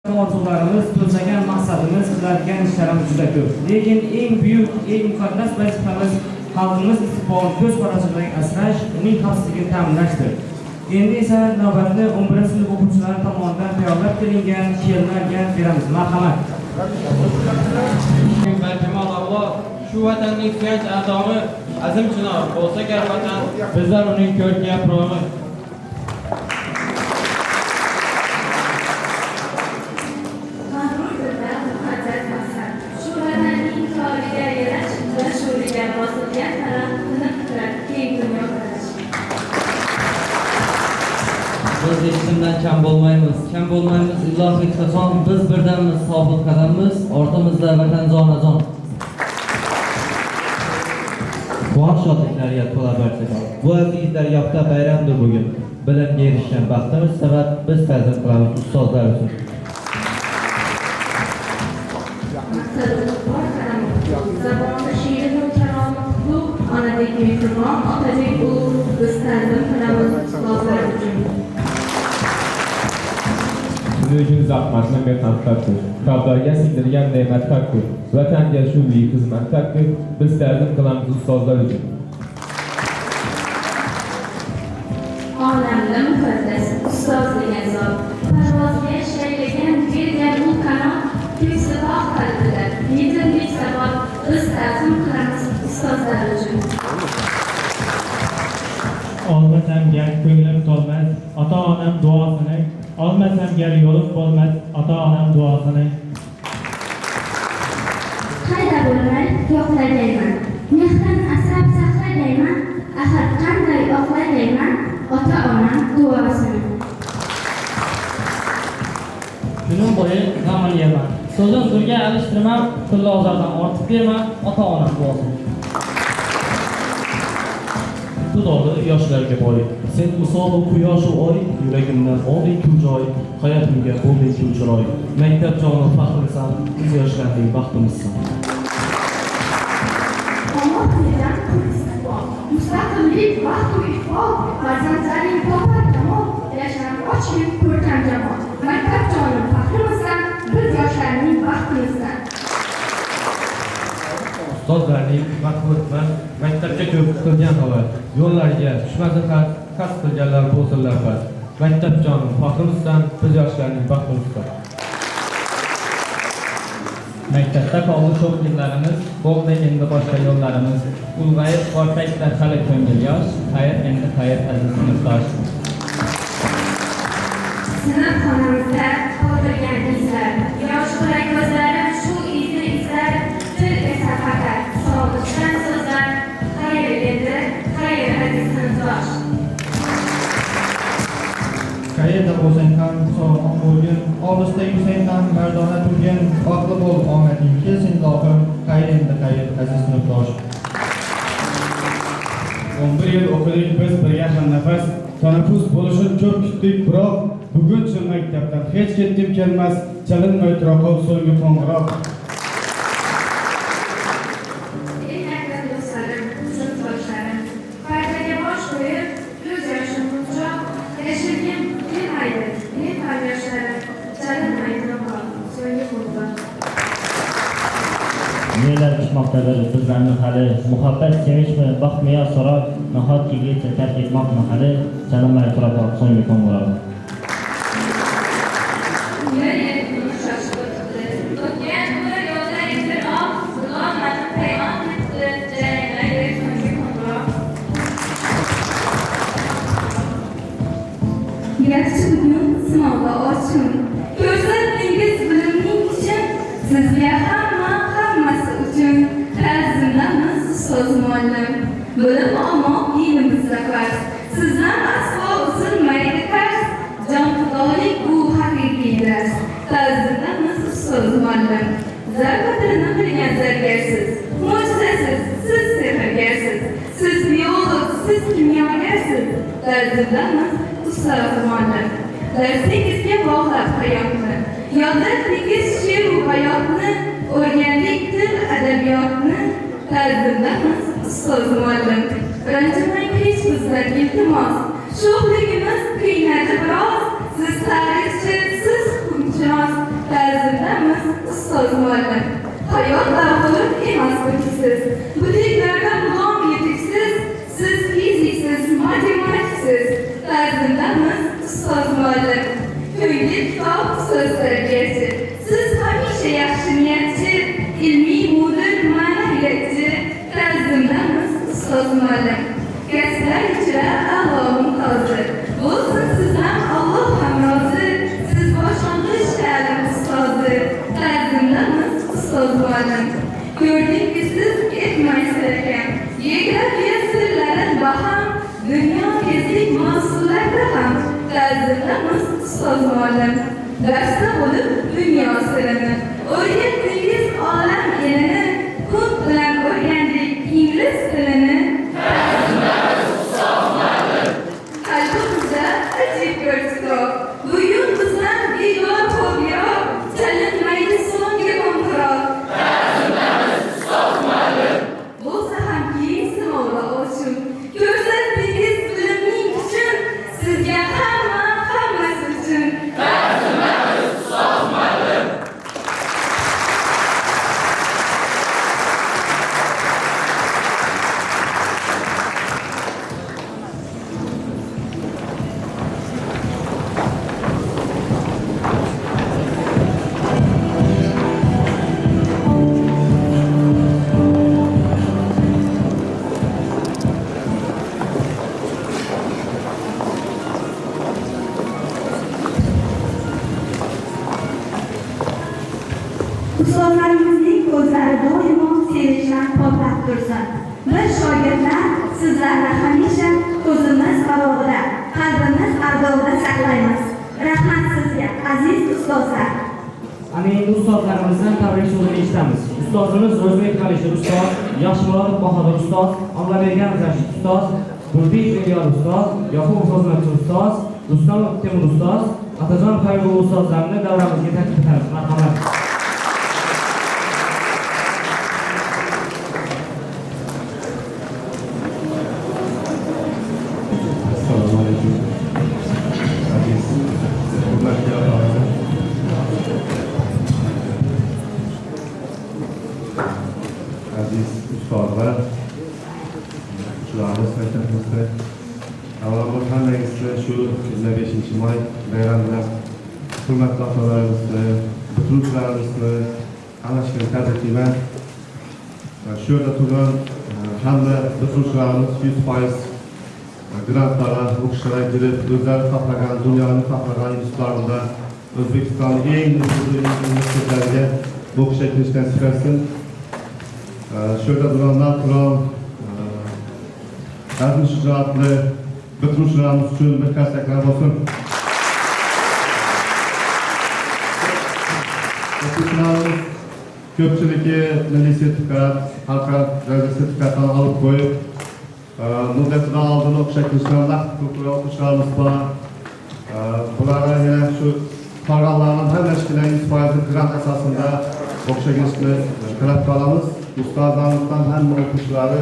Orzularimiz, ko'zlagan maqsadimiz, qiladigan ishlarimiz juda ko'p. Lekin eng buyuk, eng muqaddas vazifamiz xalqimiz istiqbolini ko'z qarashidagi asrash, uning xavfsizligini ta'minlashdir. Endi esa navbatni 11-sinf o'quvchilari tomonidan tayyorlab kelingan she'rlarga beramiz. Marhamat. Barkamol Alloh shu vatanning suyanch a'zomi azim chinor bo'lsa gar vatan, bizlar uning ko'rki yaprog'i. Biz hech kimdan kam bo'lmaymiz, ilohi qachon biz birdammiz, sobit qadammiz, ortimizda vatan zonajon. Quvonch shodliklariga to'la barchaga. Bu aziz daryoqda bayramdir bugun. Bilimga erishgan baxtimiz sabab biz ta'zim qilamiz ustozlar uchun. Zamonda she'rni karomat qutlug', onadek mehribon, otadek ulug', biz ta'zim qilamiz ustozlar uchun. Siz uchun zahmatni mehnatdir. Qalblarga singdirgan ne'mat haqqi. Vatanga shu buyuk xizmat haqqi. Biz ta'zim qilamiz ustozlar uchun. Olamda muqaddas ustoz degan zot, parvozga shaylagan bergan u qanot, ko'ksi tog' qalbida yetimlik sabab biz ta'zim qilamiz ustozlar uchun. Olmasam gar ko'nglim to'lmas, ota-onam duosini, olmasam gar yo'lim bo'lmas, ota-onam duosini. Qayda bo'lmay yo'qlayman, mehrdan asrab saqlayman, axir qanday oqlayman ota-onam duosini. Kunim bo'yi g'amini yeyman, so'zim birga alishtirmam, tilla ozordan ortib berman, ota-onam duosini. Xudoda yoshlarga boy, sen misol quyosh u oy, yuragimdan olding ku joy, hayotimga bo'lding ku chiroy. Maktab chog'ni faxrisan, biz yoshlarning baxtimizsan. Alloh bergan istiqbol, mustaqillik, baxt va ifoq, farzandlaring topar kamol, yashar ochlik, ko'rkam jamol. Maktab chog'ni faxrimizsan, biz yoshlarning baxtimizsan. Ustozlarning mahmudman, maktabga ko'p qilgan xabar, yo'llariga tushmasin xat, kasb qilganlar bo'lsinlar xat. Maktab jonim faxrimizsan, biz yoshlarning baxtimizsan. Maktabda qoldi ko'p yillarimiz, bo'ldi endi boshqa yo'llarimiz. Ulg'ayib qolsakda hali ko'ngil yosh, xayr endi xayr aziz sinfdosh. Sinf xonamizda qoldirgan izlar, yosh qo'la ko'zlarim shu izni izlar, til esa faqat sog'liqdan so'zlar. Xayr endi xayr aziz sinfdosh. Qayerda bo'lsang ham sog'lom bo'lgin, olisda yursang ham mardona turgin, baxtli bo'l omading kelsin ilohim, xayr endi xayr aziz sinfdosh. 11 yil o'qidik biz birga hamnafas, tanaffus bo'lishini ko'p kutdik, biroq bugun shu maktabdan hech ketgim kelmas, chalinmay turaqol so'nggi qo'ng'iroq. Eng aziz do'stlarim, sinfdoshlarim, partaga bosh qo'yib, ko'z yoshim quchoq, yashirgim kelmaydi, men ham yoshlarim, chalinmay turaqol so'nggi qo'ng'iroq. Nelar pishmoqdadir bizlarni hali, muhabbat sevishmi, baxtmi yo so'roq, nahotkigacha tark etmoqmi hali, chalinmay turaqol so'nggi qo'ng'iroq. Yaxshi bugun sinovda ochun, ko'rsatdingiz bilimning kuchin, sizga hammasi uchun ta'zimlamiz ustoz muallim. Bilim olmoq dinimizda farz, sizdan aslo uzilmaydi qarz, jon fidolik bu haqiqiy dars. Ta'zimlamiz ustoz muallim. Zarbatini qilgan zargarsiz, mo'jizasiz, siz sehrgarsiz, siz biolog, siz kimyogarsiz. Ta'zimlamiz ustoz muallim. Darsingizga bog'lab hayotni, yodlatdingiz she'ru hayotni, o'rgandik til adabiyotni. Ta'zimlamiz ustoz muallim. Ranjimang hech bizdan iltimos, sho'xligimiz qiynadi biroz, siz tarixchi, siz huquqshunos. ustoz muallim. Hayot davlat emas siz. Buteklardan g'om yetiksiz, siz fiziksiz, matematiksiz. Tarzimdamiz ustoz muallim. Ko'ngil kitob so'z tarbiyasi. Siz hamisha yaxshi niyatchi, ilmiy mudir, ma'naviyatchi. Tarzimdamiz ustoz muallim. Kasblar ichra a'lo mumtozdir. Bo'lsin sizdan Alloh ham rozi. Siz boshlang'ich ta'lim ustozi. Tarzimdamiz ustoz muallim. Ko'rdingki siz etmaysiz ekan. Geografiya sirlari baham, dunyo kezlik mas'ullarda ham. Tarzimdamiz ustoz muallim. Darsda bo'lib dunyo sirini, o'rgatdingiz olam elini, ko'p bilan o'rgandik ingliz tilini. Qalbimizda ajib bir titroq, bugun bizdan bedor fobiya, chalinmaydi so'nggi qo'ng'iroq. Bo'lsa ham keyin sinovlar ochun, ko'rsatdingiz bilimning kuchin, sizga hammasi uchun. Ustozlarimizning ko'zlari doimo sevinchdan portlab tursin. Biz shogirdlar sizlarni hamisha ko'zimiz qarog'ida, qalbimiz ardog'ida saqlaymiz. Rahmat sizga, aziz ustozlar. Ana endi ustozlarimizdan tabrik so'zini eshitamiz. Ustozimiz O'zbek Alisher ustoz, Yaxshimurodov Bahodir ustoz, Abdullabergan Rashid ustoz, Gurbek Elyor ustoz, Yoqubov Xizmatchi ustoz, Rustamov Temur ustoz, Atajon Xayrullo ustozlarni davramizga taklif etamiz. Marhamat. Aziz ustozlar, shularimiz maktabimizda avvalroq hammangizga shu 25-may bayram bilan hurmatli otalarimizni, bitiruvchilarimizni alashgan tabriklayman. Shu yerda turgan hamma bitiruvchilarimiz 100% grantlarga, o'qishlarga kirib, o'zlari xohlagan, dunyoni xohlagan institutlarida O'zbekistonning eng nufuzli universitetlariga o'qishga kirishdan chiqarsin. Shu yerda turganlar Qur'on azmi shijoatli bitiruvchilarimiz uchun bir qarsaklar bo'lsin. O'quvchilarimiz ko'pchiligi milliy sertifikat, xalqaro darajada sertifikatlarni olib qo'yib, muddatidan oldin o'qishga kirishdan vaqt ko'proq o'quvchilarimiz bor. Bularga yana shu qolganlarning hammasiga 100% grant asosida o'qishga kirishni talab qilamiz. Ustozlarimizdan hamma o'quvchilari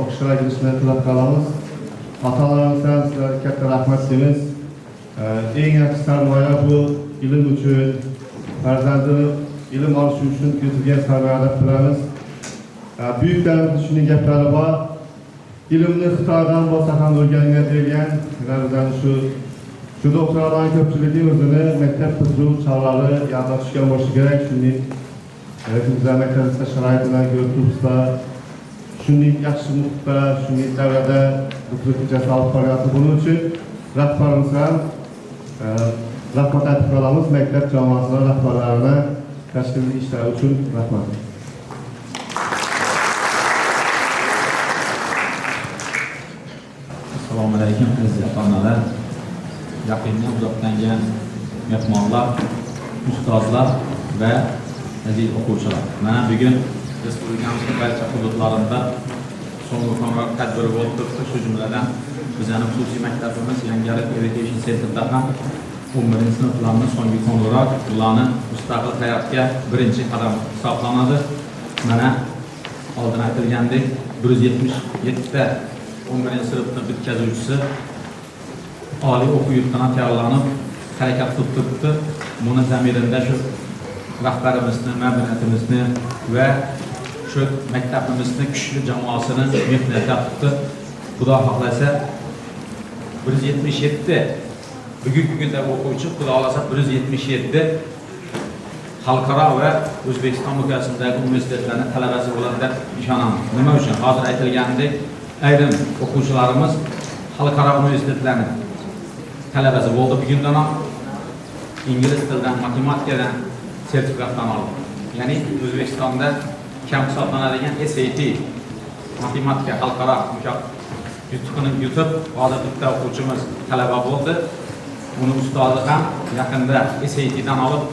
o'qishga kirishni talab qilamiz. Ota-onalardan sizlarga katta rahmat deymiz. Eng yaxshi sarmoya bu ilm uchun, farzandini ilm olishi uchun ko'zilgan sarmoya deb bilamiz. Buyuklarimiz shunday gaplari bor. Ilmni Xitoydan bo'lsa ham o'rgangan degan, bizdan shu doktorlarning ko'pchiligi o'zini maktab bitiruv chog'lari yodda tutgan bo'lishi kerak. Shunday bizlar maktabimizda sharoitlar ko'rib turibsizda, shunday yaxshi muhitda, shunday davrada bitiruv kechasi olib boryapti. Buning uchun rahbarimiz ham rahmat aytib qolamiz. Maktab jamoasining rahbarlarini tashkiliy ishlari uchun rahmat. Assalomu alaykum aziz onalar, yaqindan uzoqdan kelgan mehmonlar, ustozlar va aziz o'quvchilar. Mana bugun respublikamizning barcha hududlarida so'nggi qo'ng'iroq tadbiri bo'lib turibdi. Shu jumladan bizning xususiy maktabimiz Yangiariq Education Centerda ham 11-sinflarning so'nggi qo'ng'iroq ularni mustaqil hayotga birinchi qadam hisoblanadi. Mana oldin aytilgandek 177 ta 11-sinfni bitkazuvchisi oliy o'quv yurtidan tayyorlanib harakat qilib turibdi. Buni zamirinda shu rahbarimizni, ma'muriyatimizni va shu maktabimizni kuchli jamoasini mehnat qildi. Xudo xohlasa 177 bugungi kunda o'quvchi, xudo xohlasa 177 xalqaro va O'zbekiston miqyosindagi universitetlarning talabasi bo'ladi deb ishonaman. Nima uchun? Hozir aytilganidek, ayrim o'quvchilarimiz xalqaro universitetlarning talabasi bo'ldi. Bugundan ham ingliz tilidan, matematikadan sertifikatdan oldi. Ya'ni O'zbekistonda kam hisoblanadigan SAT matematika xalqaro yutuqini yutib, hozir bitta o'quvchimiz talaba bo'ldi. Uni ustozi ham yaqinda SATdan olib,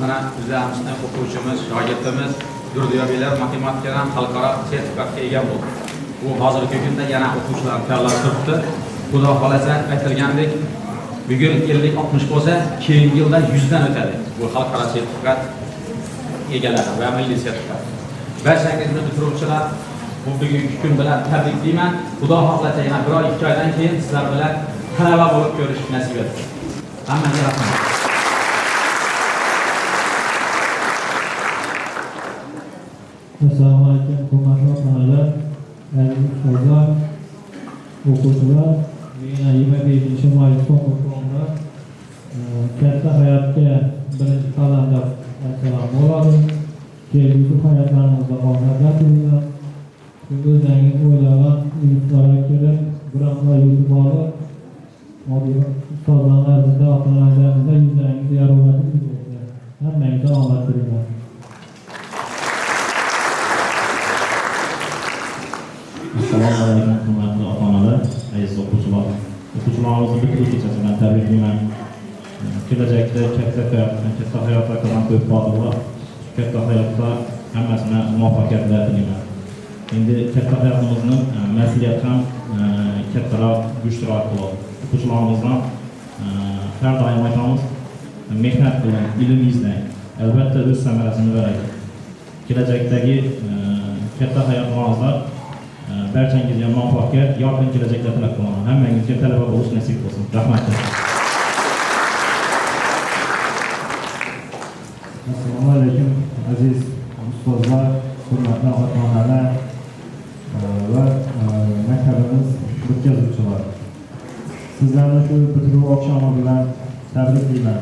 mana bizlarning o'quvchimiz, shogirdimiz Durdiyobilar matematikadan xalqaro sertifikatga ega bo'ldi. Bu hozirgi kunda yana o'quvchilarni tayyorlab turibdi. Xudo xolasa aytilgandek, bugun 50-60 bo'lsa, keyingi yilda 100 dan o'tadi. Bu xalqaro sertifikat egalari va milliy sertifikat. Barchangizni bitiruvchilar bu bugungi kun bilan tabriklayman. Xudo xohlasa yana 1-2 oydan keyin sizlar bilan talaba bo'lib ko'rish nasib etsin. Hammaga rahmat. Assalomu alaykum, hurmatli otalar, aziz ustozlar, o'quvchilar. Yana 25-may konkursida katta hayotga birinchi qadam deb aytsalam bo'ladi. Kelgusi hayotlarimizda omadlar tilayman. O'zlaringiz o'ylagan yutuqlarga kelib, grantlar yutib olib, ustozlarimizda, ota-onalarimizda yuzlaringizga yorug'lik bo'lsin. Hammangizga omad tilayman. Assalomu alaykum, hurmatli ota-onalar, aziz o'quvchilar. O'quvchilarimizni bitiruv kechasi bilan tabriklayman. Kelajakda katta hayotga qadam qo'yib qoldilar. Katta hayotda hammasini muvaffaqiyatlar tilayman. Endi katta hayotimizni mas'uliyat ham kattaroq, kuchliroq bo'ladi. O'quvchilarimizdan har doim aytamiz, mehnat qiling, ilm izlang. Albatta o'z samarasini beradi. Kelajakdagi katta hayotingizda barchangizga muvaffaqiyat, yorqin kelajaklar tilab qolaman. Hammangizga talaba bo'lish nasib bo'lsin. Rahmat. Assalomu alaykum, aziz ustozlar, hurmatli ota-onalar va maktabimiz bitkazuvchilari. Sizlarni shu bitiruv oqshomi bilan tabriklayman.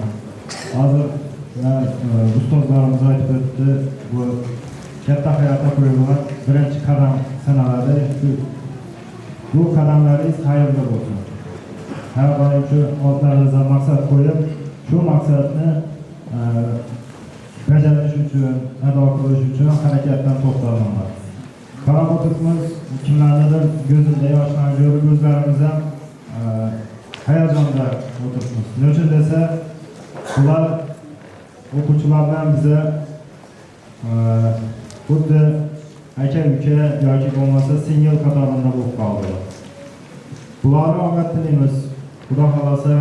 Hozir ustozlarimiz aytib o'tdi, bu katta hayotga qo'yilgan birinchi qadam sanaladi. Bu qadamlaringiz xayrli bo'lsin. Har doim shu ortlaringizga maqsad qo'yib, shu maqsadni bajarish uchun, ado qilish uchun harakatdan to'xtalmayman. Qarab o'tiribmiz, kimlarnidir ko'zida yoshlarni ko'rib, o'zlarimiz ham hayajonda o'tiribmiz. Nima uchun desa, ular o'quvchilardan biza xuddi aka-uka yoki bo'lmasa singil qatorida bo'lib qoldilar. Bularni omad tilaymiz. Xudo xolasa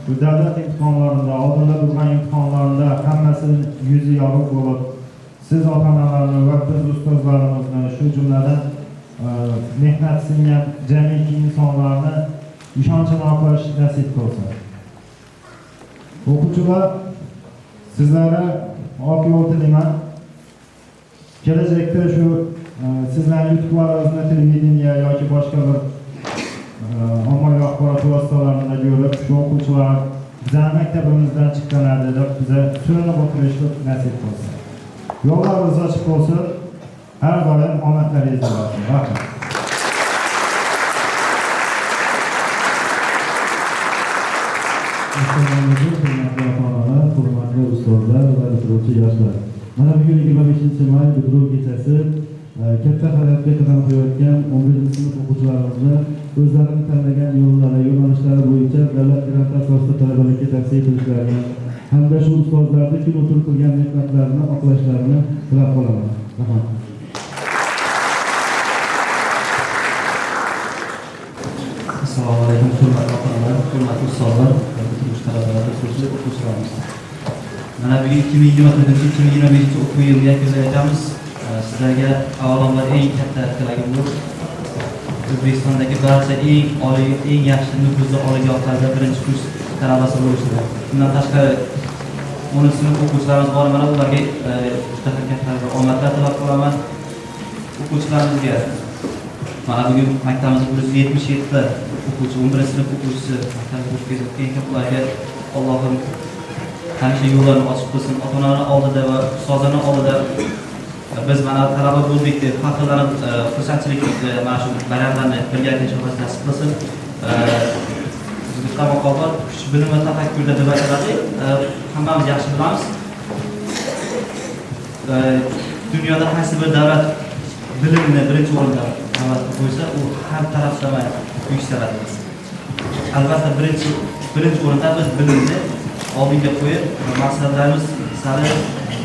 bu davlat imtihonlarida, oldinda turgan imtihonlarda hammasi yuzi yorug' bo'lib, siz ota-onalarni va biz ustozlarimizni, shu jumladan mehnat singan jamiki insonlarni ishonchini oqlash nasib qilsin. O'quvchilar, sizlarga oq yo'l tilayman. Kelajakda shu sizlarning yutuqlaringizni televideniya yoki boshqa bir ommaviy axborot vositalarida ko'rib, shu o'quvchilar bizning maktabimizdan chiqqanlar deb biza so'rab o'tirishni nasib qilsin. Yo'llarimiz ochiq bo'lsin. Har doim omadlaringiz bo'lsin. Rahmat. Assalomu alaykum, hurmatli ota-onalar, hurmatli ustozlar va bitiruvchi yoshlar. Mana bugun 25-may bitiruv kechasi katta hayotga qadam qo'yayotgan 11-sinf o'quvchilarimizni o'zlarini tanlagan yo'nalishlari bo'yicha davlat granti asosida talabalikka tavsiya etilishlarini hamda shu ustozlarni kun o'tirib qilgan mehnatlarini oqlashlarini tilab qolaman. Rahmat. Assalomu alaykum, hurmatli ota-onalar, hurmatli ustozlar, bitiruvchi talabalar, bitiruvchi o'quvchilarimiz. Mana bugun 2024-2025 o'quv yilini yakunlayotganmiz. Sizlarga avvalambor eng katta tilagim bu O'zbekistondagi barcha eng yaxshi nufuzli oliygohlarda birinchi kurs talabasi bo'lishdir. Bundan tashqari 10 sinf o'quvchilarimiz bor. Mana ularga juda katta omadlar tilab qolaman. O'quvchilarimizga mana bugun maktabimizda 177 ta o'quvchi, 11 sinf o'quvchisi maktabga o'qib ketayotgan ularga Allohim hamisha yo'llarni ochib qo'ysin. Ota-onalar oldida va ustozlarning oldida biz mana talaba bo'ldik deb faxrlanib, xursandchilik mana shu bayramlarni birgalikda nishonlash nasib qilsin. Bizga maqollar kuch, bilim va tafakkurda deb aytiladi. Hammamiz yaxshi bilamiz. Dunyoda qaysi bir davlat bilimni birinchi o'rinda qo'ysa, u har taraflama yuksaladi. Albatta birinchi o'rinda biz bilimni oldinga qo'yib, maqsadlarimiz sari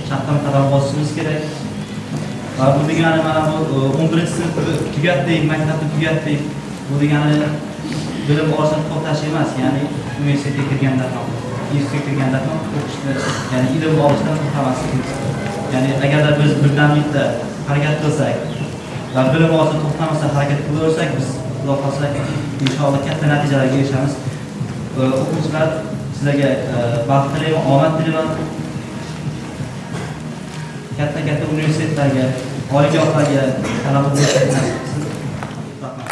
chapdan qadam bosishimiz kerak. Va bu degani mana bu 11-sinfni tugatdik, maktabni tugatdik. Bu degani bilim olishdan to'xtash emas, ya'ni universitetga kirganda ham, institutga kirganda ham o'qishni, ya'ni ilm olishdan to'xtamaslik. Ya'ni agarda biz birdamlikda harakat qilsak va bilim olishdan to'xtamasdan harakat qilaversak, biz xudo xohlasa inshaalloh katta natijalarga erishamiz. O'quvchilar, sizlarga baxt tilayman, omad tilayman. Katta universitetlarga, oliygohlarga talaba bo'lishni nasib qilsin. Rahmat.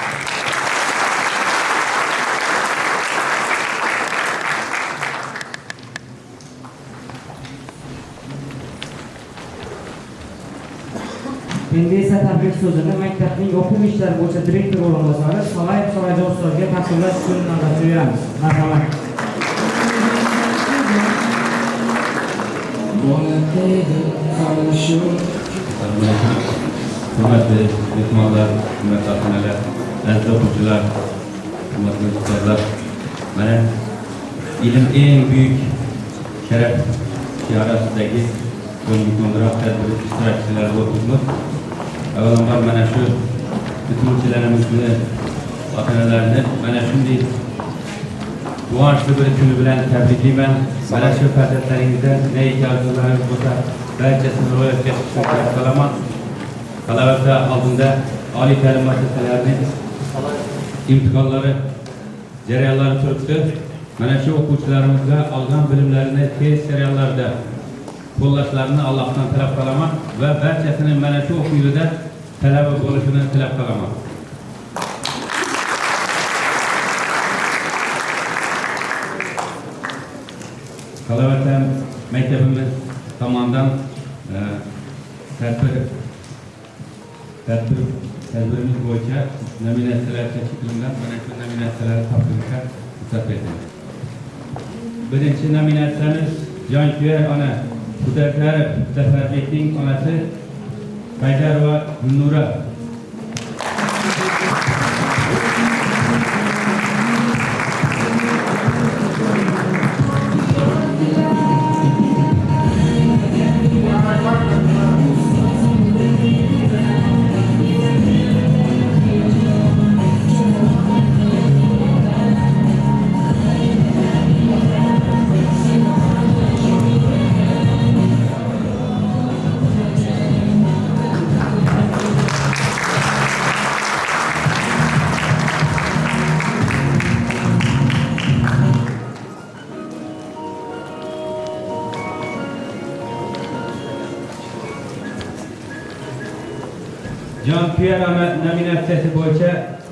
Endi esa tabrik so'zini maktabning o'quv ishlari bo'yicha direktor o'rinbosari Solayev Solayjon ustozga taqdirlash uchun navbatga qo'yamiz. Marhamat. Hurmatli mehmonlar, hurmatli onalar, aziz o'quvchilar, hurmatli ustozlar. Mana ilm eng buyuk sharaf shiorisidagi bugungi qo'ng'iroq tadbir ishtirokchilari o'quvchimiz. Avvalambor mana shu bitiruvchilarimizni, ota-onalarni mana shunday quvonchli bir kuni bilan tabriklayman. Mana shu farzandlaringizda neyki orzularingiz bo'lsa, barchasini ro'yobga chiqarib qolaman. Talabalar oldinda oliy ta'lim muassasalarining imtihonlari jarayonlari turibdi. Mana shu o'quvchilarimizga olgan bilimlarini tez jarayonlarda qo'llashlarini Allohdan tilab qolaman va barchasini mana shu o'quv yilida talaba bo'lishini tilab qolaman. Qalavatan maktabimiz tomonidan tadbirimiz bo'yicha nominatsiyalar tashkil qilingan. Mana shu nominatsiyalar taqdirga ruxsat berildi. Birinchi nominatsiyamiz Jonkuyar ona Xudoyarov Zafarbekning onasi Haydarova Gulnura. Jonkuyar ona nominatsiyasi bo'yicha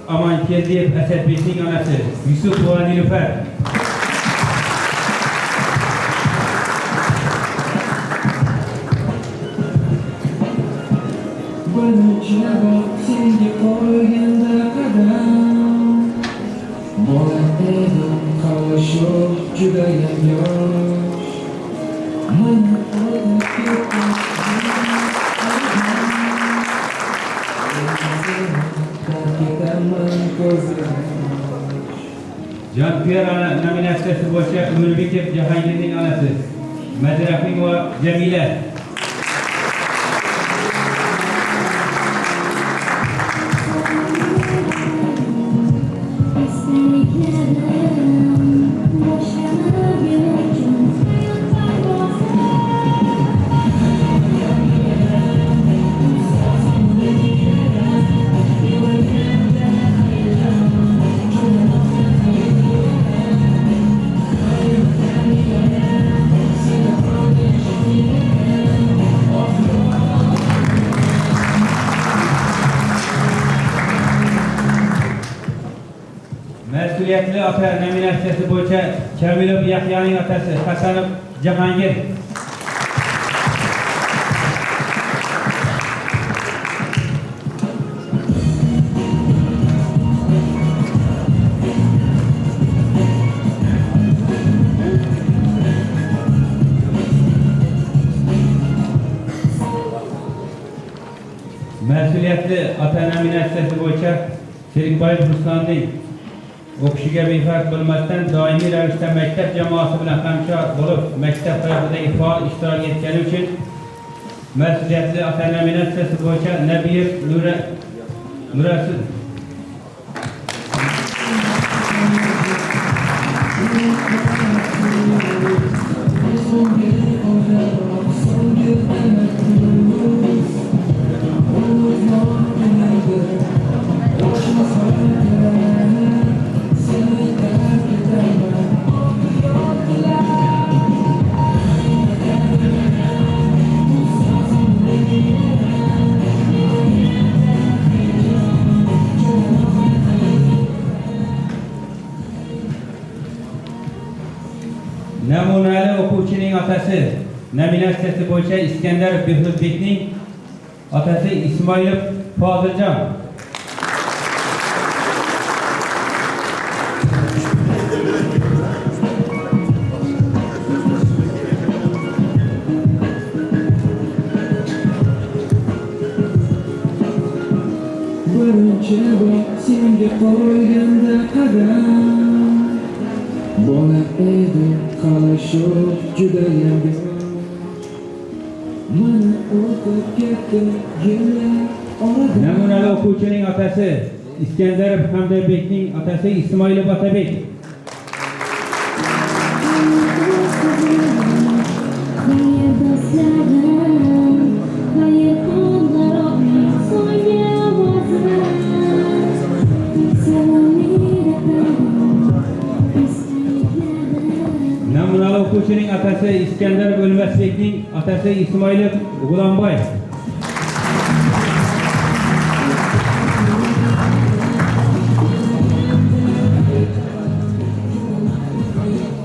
Aman Keldiyev Asadbekning onasi Yusupova Nilufar. senga qo'yganda qadam bola edim qavishib judayam yosh mana qolib ketdim Jonkuyar ona nominatsiyasi bo'yicha Umurbekev Jahongirning onasi Madrahimova Jamila. Məsuliyyətli ata nominatsiyası boyunca Kamilov Yahyanın atası Hasanov Cahangir. Məsuliyyətli ata nominatsiyası boyunca Serikbayev Ruslanning o'qishiga befarq bo'lmasdan doimiy ravishda maktab jamoasi bilan hamkor bo'lib, maktab hayotidagi faol ishtirok etgani uchun mas'uliyatli ota nominatsiyasi bo'yicha Nabiyev Nurasul namunali o'quvchining otasi nominatsiyasi bo'yicha Iskandarov Behlulbekning otasi Ismoilov Foziljon. Birinchi bor senga qo'yganda qadam bola edi hali shu judayam mana o'tib ketdi yillar oradan. Namunali o'quvchining otasi Iskandarov Hamdabekning otasi Ismoilov Otabek. Namunali o'quvchining otasi Iskandarov O'lmasbekning otasi Ismoilov G'ulomboy.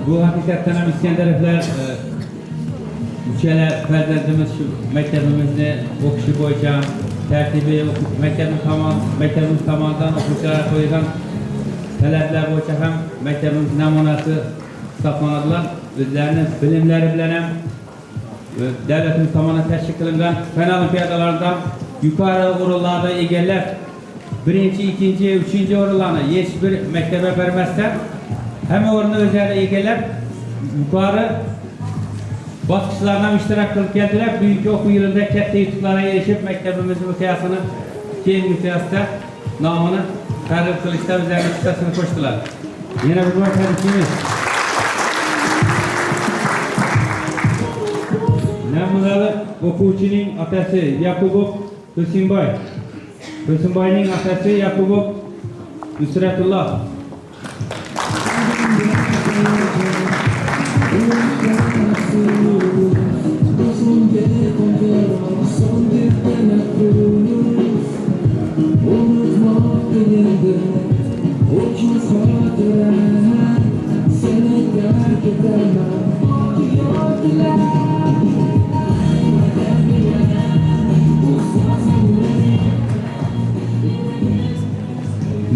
Bu haqiqatdan ham Iskandarovlar uchala farzandimiz shu maktabimizni o'qishi bo'yicha tartibi maktabimiz tomonidan o'quvchilar qo'ygan talablar bo'yicha ham maktabimiz namunasi hisoblanadilar. O'zlarini bilimlari bilan ham davlatimiz tomonidan tashkil qilingan fan olimpiadalaridan yuqori o'rinlarni egallab, birinchi, ikkinchi, uchinchi o'rinlarni hech bir maktabga bermasdan hamma o'rinni o'zlari egallab, yuqori bosqichlardan ishtirok qilib keldilar. Bugungi o'quv yilida katta yutuqlarga erishib, maktabimiz miqyosini keyingi miqyosda nomini targ'ib qilishda o'zlarining hissasini qo'shdilar. Yana bir bor tabriklaymiz. Namunali o'quvchining otasi Yaqubov To'sinboy. To'sinboyning otasi Yaqubov Nusratulloh.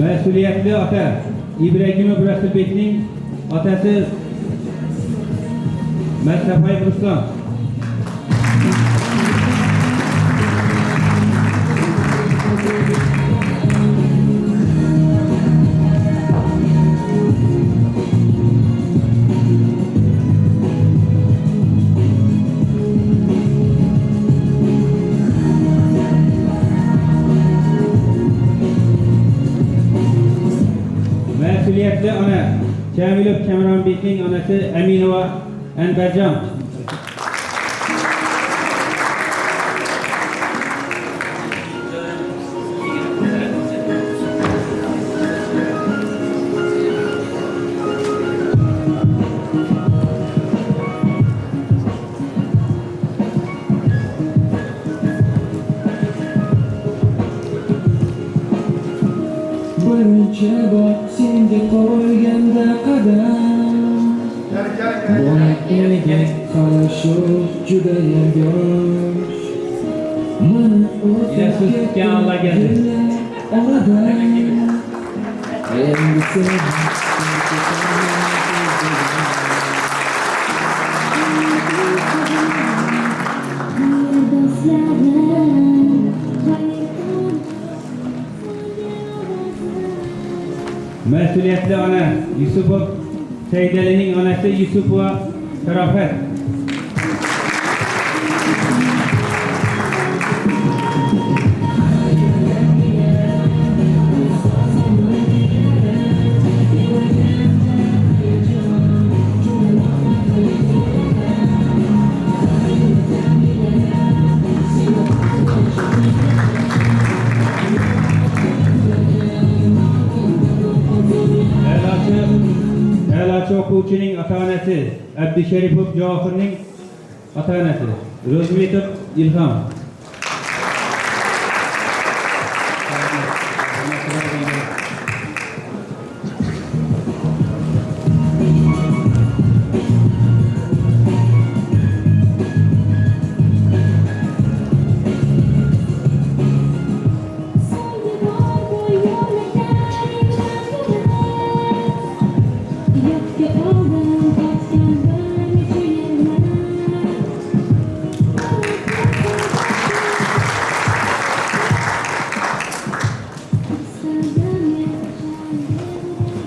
Mas'uliyatli ota Ibragimov Rasulbekning otasi Masafayev Ruslan. Mas'uliyatli ona Kamilov Kamronbekning onasi Aminova Anbarjon. Birinchi bor senga senga qo'yganda qadam Bola edi qarashuv judayam yosh Mana o'tib ketgan yillar oradan Endi sen Mesuliyetli ana Yusupov Seydeli'nin anası Yusupova Şarafet. Elaçı okuvchining ota-onasi Abdusharipov Johirning ota-onasi Ro'zmetov Ilhom.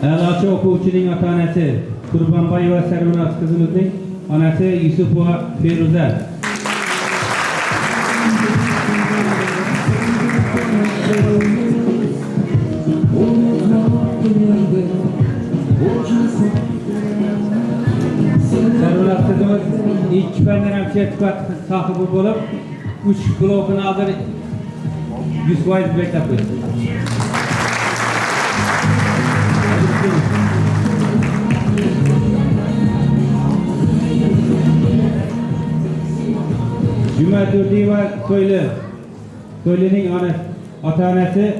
Elaçı okuvchining ota-onasi Qurbonboyeva Sarvinoz qizimizning onasi Yusupova Feruza. Sarvinoz qizimiz ikki fandan ham sertifikat sohibi bo'lib, 3 blokini aldi 100% bektab qo'ydi. Juma Durdiyeva Soylining ota-onasi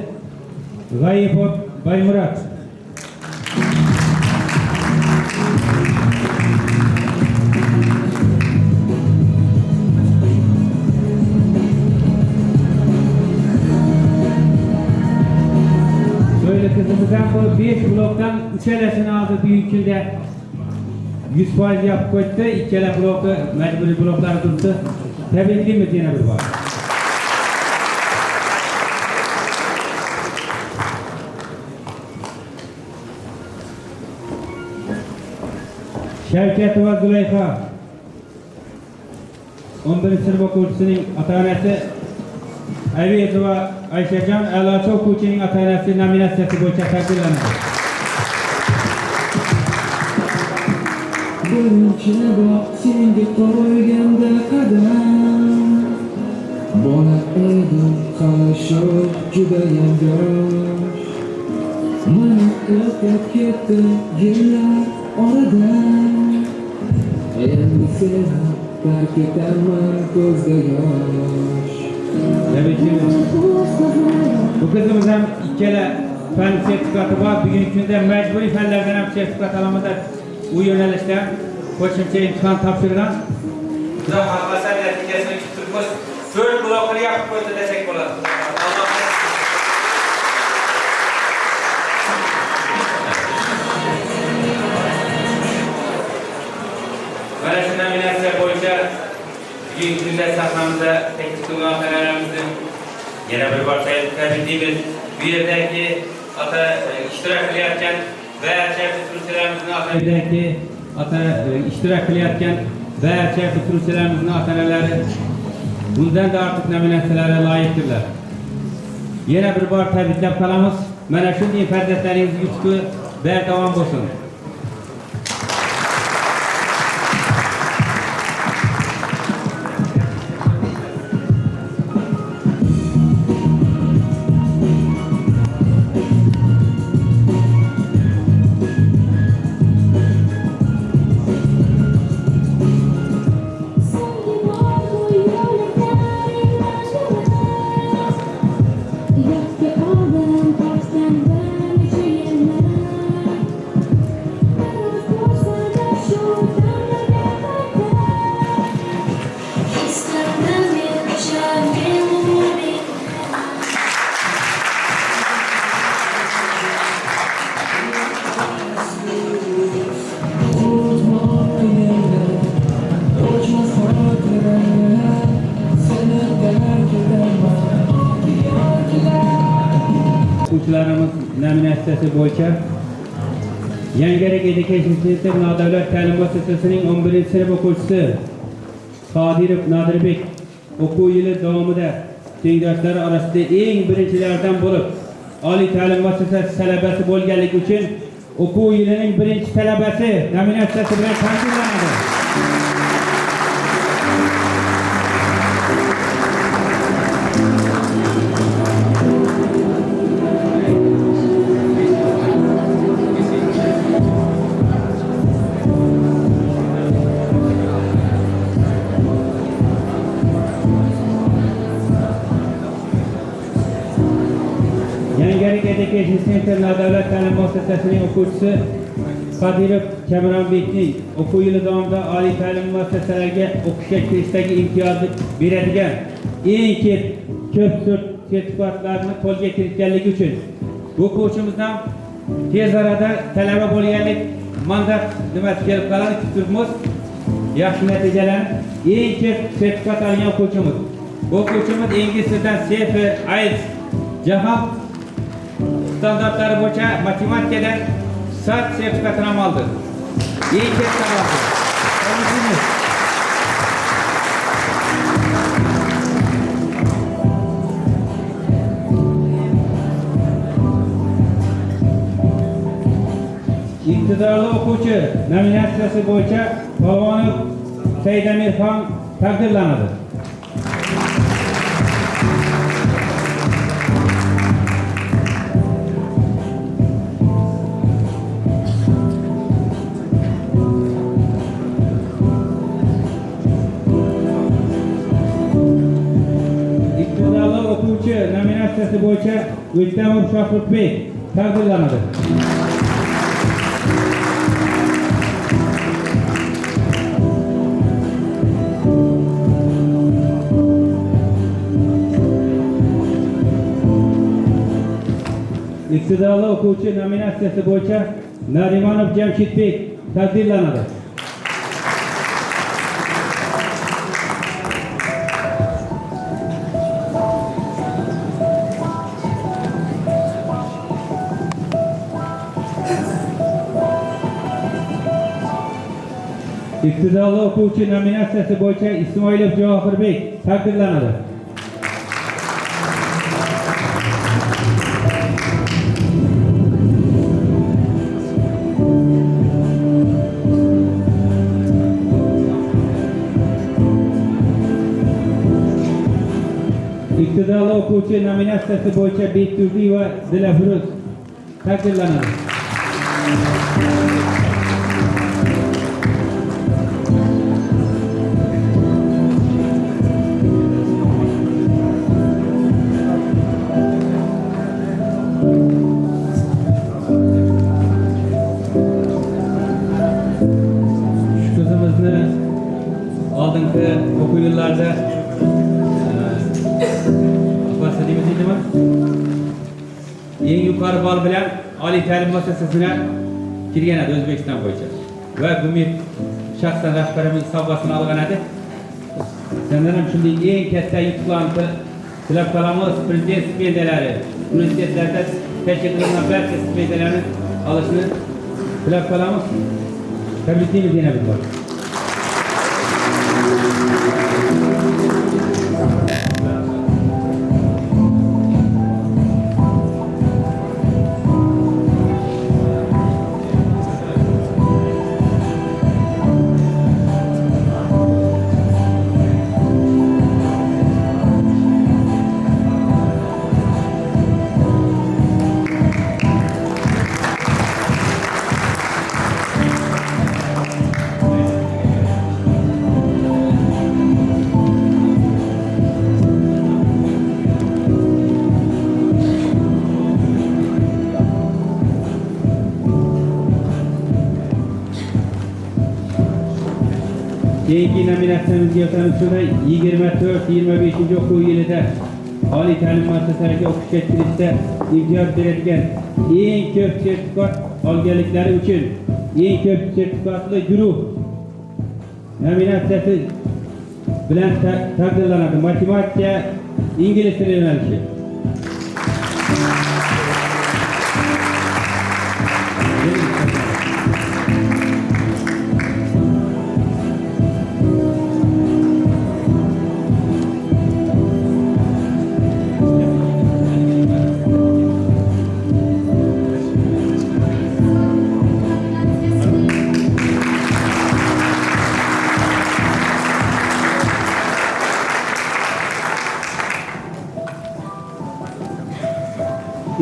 G'ayipov Baymurat. Soyli kızımızdan bu 5 blokdan 3'lesini aldı büyük ilde 100% yapıp koydu. 2 bloku mecburi bloklar tuttu. Tebrikliğimiz yine bir var. Şevketova Züleyha 11. sınıf okuvchisining ota-onasi Aviyetova Ayşecan Elaçı okuvchining ota-onasi nominatsiyasi bo'yicha taqdirlanadi. Birinchi bor senga qo'yganda qadam Bola edim qarashuv judayam yosh Mana o'tib ketdi yillar oradan Endi seni tark etaman ko'zda yosh Bu kızımız hem ikkala fan sertifikatı var. Bugünkü günde mecburi fanlardan hem sertifikat alamadı. Bu yönelişte qo'shimcha imtihon topshirgan. Biza xalqasa natijasini kuttirib 4 blokni yapib qo'ydi desak bo'ladi. Mana shu nominatsiya bo'yicha bugungi kunda sahnamizda teklif qilgan otalarimizni yana bir bor tabriklaymiz. Bu yerdagi ishtirok qilayotgan barcha bitiruvchilarimizning ota-onalari bundan da artıq nominatsiyalarga loyiqdirlar. Yana bir bor tabriklab qolamiz. Mana shunday farzandlaringiz yutuqi bardavom bo'lsin. o'quvchilarimiz nominatsiyasi bo'yicha Yangirik Education Center nodavlat ta'lim muassasasining 11-sinf o'quvchisi Qodirov Nodirbek o'quv yili davomida tengdoshlari orasida eng birinchilardan bo'lib, oliy ta'lim muassasasi talabasi bo'lganligi uchun o'quv yilining birinchi talabasi nominatsiyasi bilan taqdirlanadi. Yangirik Education Center nodavlat ta'lim muassasasining o'quvchisi Qodirov Kamronbekning o'quv yili davomida oliy ta'lim muassasalariga o'qishga kirishdagi imtiyozni beradigan eng ko'p sertifikatlarni qo'lga kiritganligi uchun bu o'quvchimizdan tez arada talaba bo'lganlik mandat nimasi kelib qoladi kutibmiz. Yaxshi natijalarni eng ko'p sertifikat olgan o'quvchimiz. Bu o'quvchimiz ingliz tilidan CFR, IELTS, jahon standartlari bo'yicha matematikadan SAT sertifikatini ham oldi. Eng katta baho. Iqtidorli o'quvchi nominatsiyasi bo'yicha Polvonov Saidamirxon taqdirlanadi. Nominatsiyasi bo'yicha O'ktamov Shohruxbek taqdirlanadi. Iqtidorli o'quvchi nominatsiyasi bo'yicha Narimanov Jamshidbek taqdirlanadi. İqtidorli o'quvchi nominatsiyasi bo'yicha Ismoilov Javohirbek taqdirlanadi. İqtidorli o'quvchi nominatsiyasi bo'yicha Bekturdiyeva Dilafruz taqdirlanadi. Oldingi o'quv yillarida eng yuqori ball bilan oliy ta'lim muassasasiga kirgan edi O'zbekiston bo'yicha va Gumit shaxsan rahbarimiz sovg'asini olgan edi. Sendan ham shunday eng katta yutuqlarni tilab qolamiz. Prezident stipendiyalari, universitetlarda tashkil qilingan barcha stipendiyalarni olishni tilab qolamiz. Tabriklaymiz yana bir bor. Keyingi nominatsiyamizga o'tamiz. 24-25 o'quv yilida oliy ta'lim muassasalariga o'qishga kirishda imtiyoz beradigan eng ko'p sertifikat olganliklari uchun eng ko'p sertifikatli guruh nominatsiyasi bilan taqdirlanadi. Matematika, ingliz tili yo'nalishi.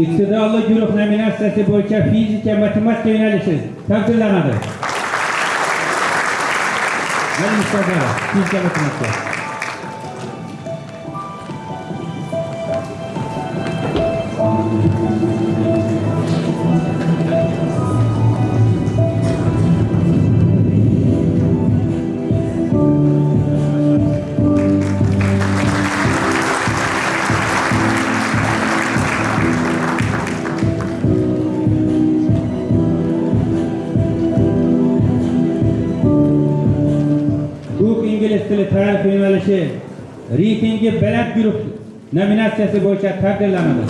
iqtidorli guruh nominatsiyasi bo'yicha fizika matematika yo'nalishi taqdirlanadi. Mana ustozlar, fizika matematika. İngiliz tili tarix yo'nalishi reytingi baland guruh nominatsiyasi bo'yicha taqdirlanadi.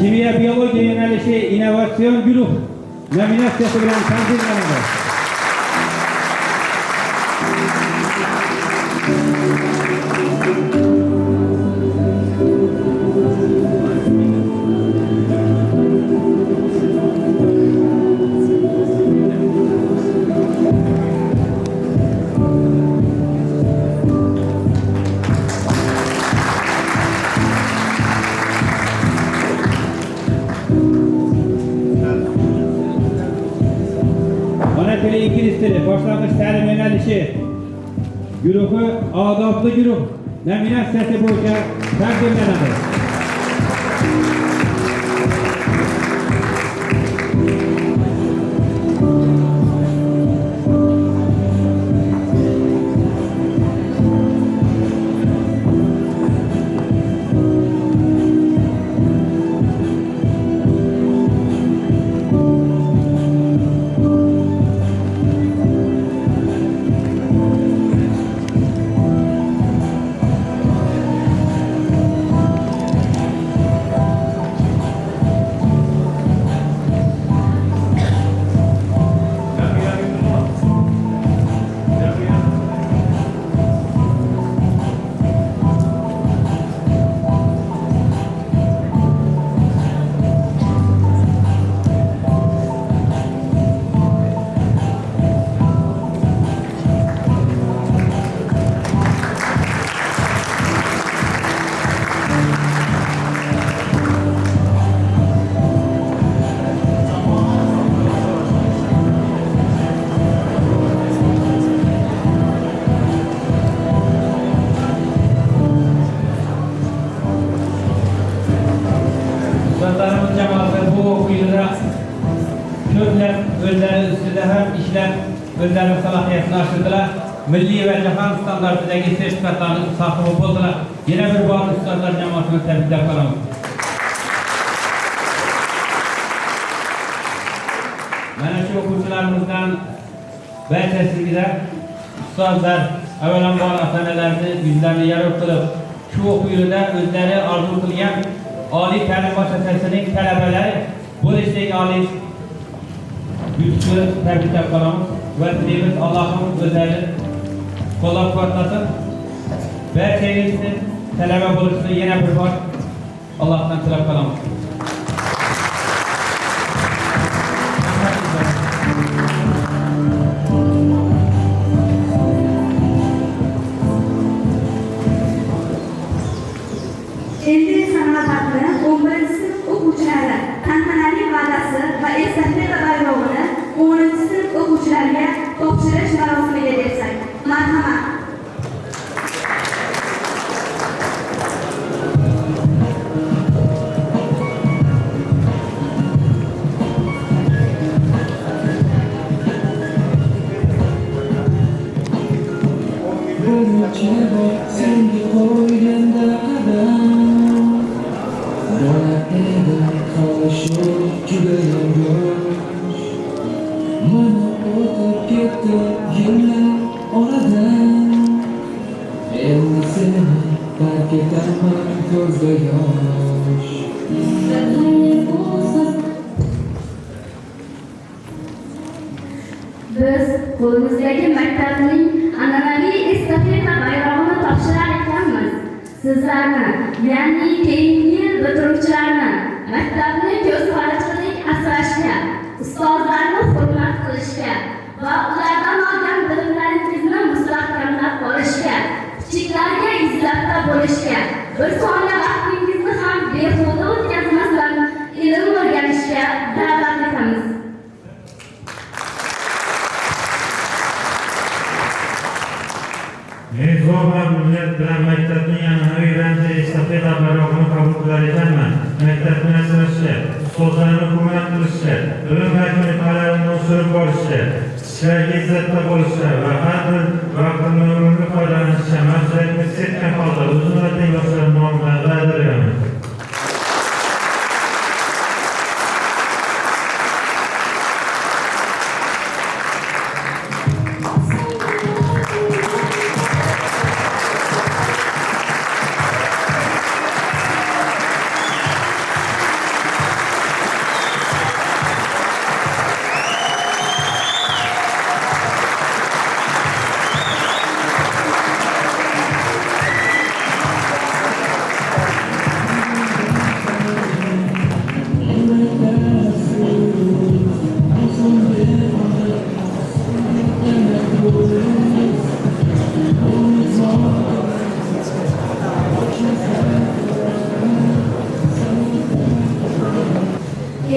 Kimya biyologiya yo'nalishi innovatsion guruh nominatsiyasi bilan taqdirlanadi. Ana tili İngiliz tili boshlang'ich ta'lim yo'nalishi guruhi odobli guruh nominatsiyasi bo'yicha taqdirlanadi. Ustozlarimiz jamoasi bu o'yinda ko'plab o'zlari ustida ham ishlab o'zlarining salohiyatini oshirdilar. Milliy va jahon standartidagi sertifikatlarning sohibi bo'ldilar. Yana bir bor ustozlar jamoasini tabriklab qolamiz. Mana shu o'quvchilarimizdan barchasiga ustozlar avvalambor ota-onalarni yuzlarini yorug' qilib, shu o'quv yilida o'zlari orzu qilgan oliy ta'lim muassasasining talabalari bo'lishdagi oliy yutuqni tabriklab qolamiz va tilaymiz Allohim o'zlari qo'llab-quvvatlasin. Barchangizga talaba bo'lishni yana bir bor Allohdan tilab qolamiz. Endi sanoatni 11-sinf o'quvchilari tantanali va'dasi va estafeta bayrog'ini 10-sinf o'quvchilariga topshirish marosimiga bersak. Marhamat. Senga qo'yganda qadam bola edim qolishi judayam yosh. Mana o'tib ketdi yillar oradan, endi seni tark etaman ko'zda yosh. Qo'limizdagi maktabning an'anaviy estafeta bayrog'ini topshirar ekanmiz. Sizlarni, ya'ni keyingi yil bitiruvchilarni maktabni ko'z qarachig'idek asrashga, ustozlarni hurmat qilishga va ulardan olgan bilimlaringizni mustahkamlab qolishga, kichiklarga izlabda bo'lishga, bir soniya vaqtingizni ham behuda o'tkazmasdan ilm o'rganishga da'vat etamiz. Men zo'r mamnuniyat bilan maktabning an'anaviy ramzi estafeta bayrog'ini qabul qilar ekanman. Maktabni asrashga, ustozlarni hurmat qilishga, bilim va ko'nikmalarini oshirib borishga, kichiklarga izzatda bo'lishga va har bir vaqtni unumli foydalanishga maqsadimiz setgan holda o'zim va tengdoshlarim nomidan va'da beraman.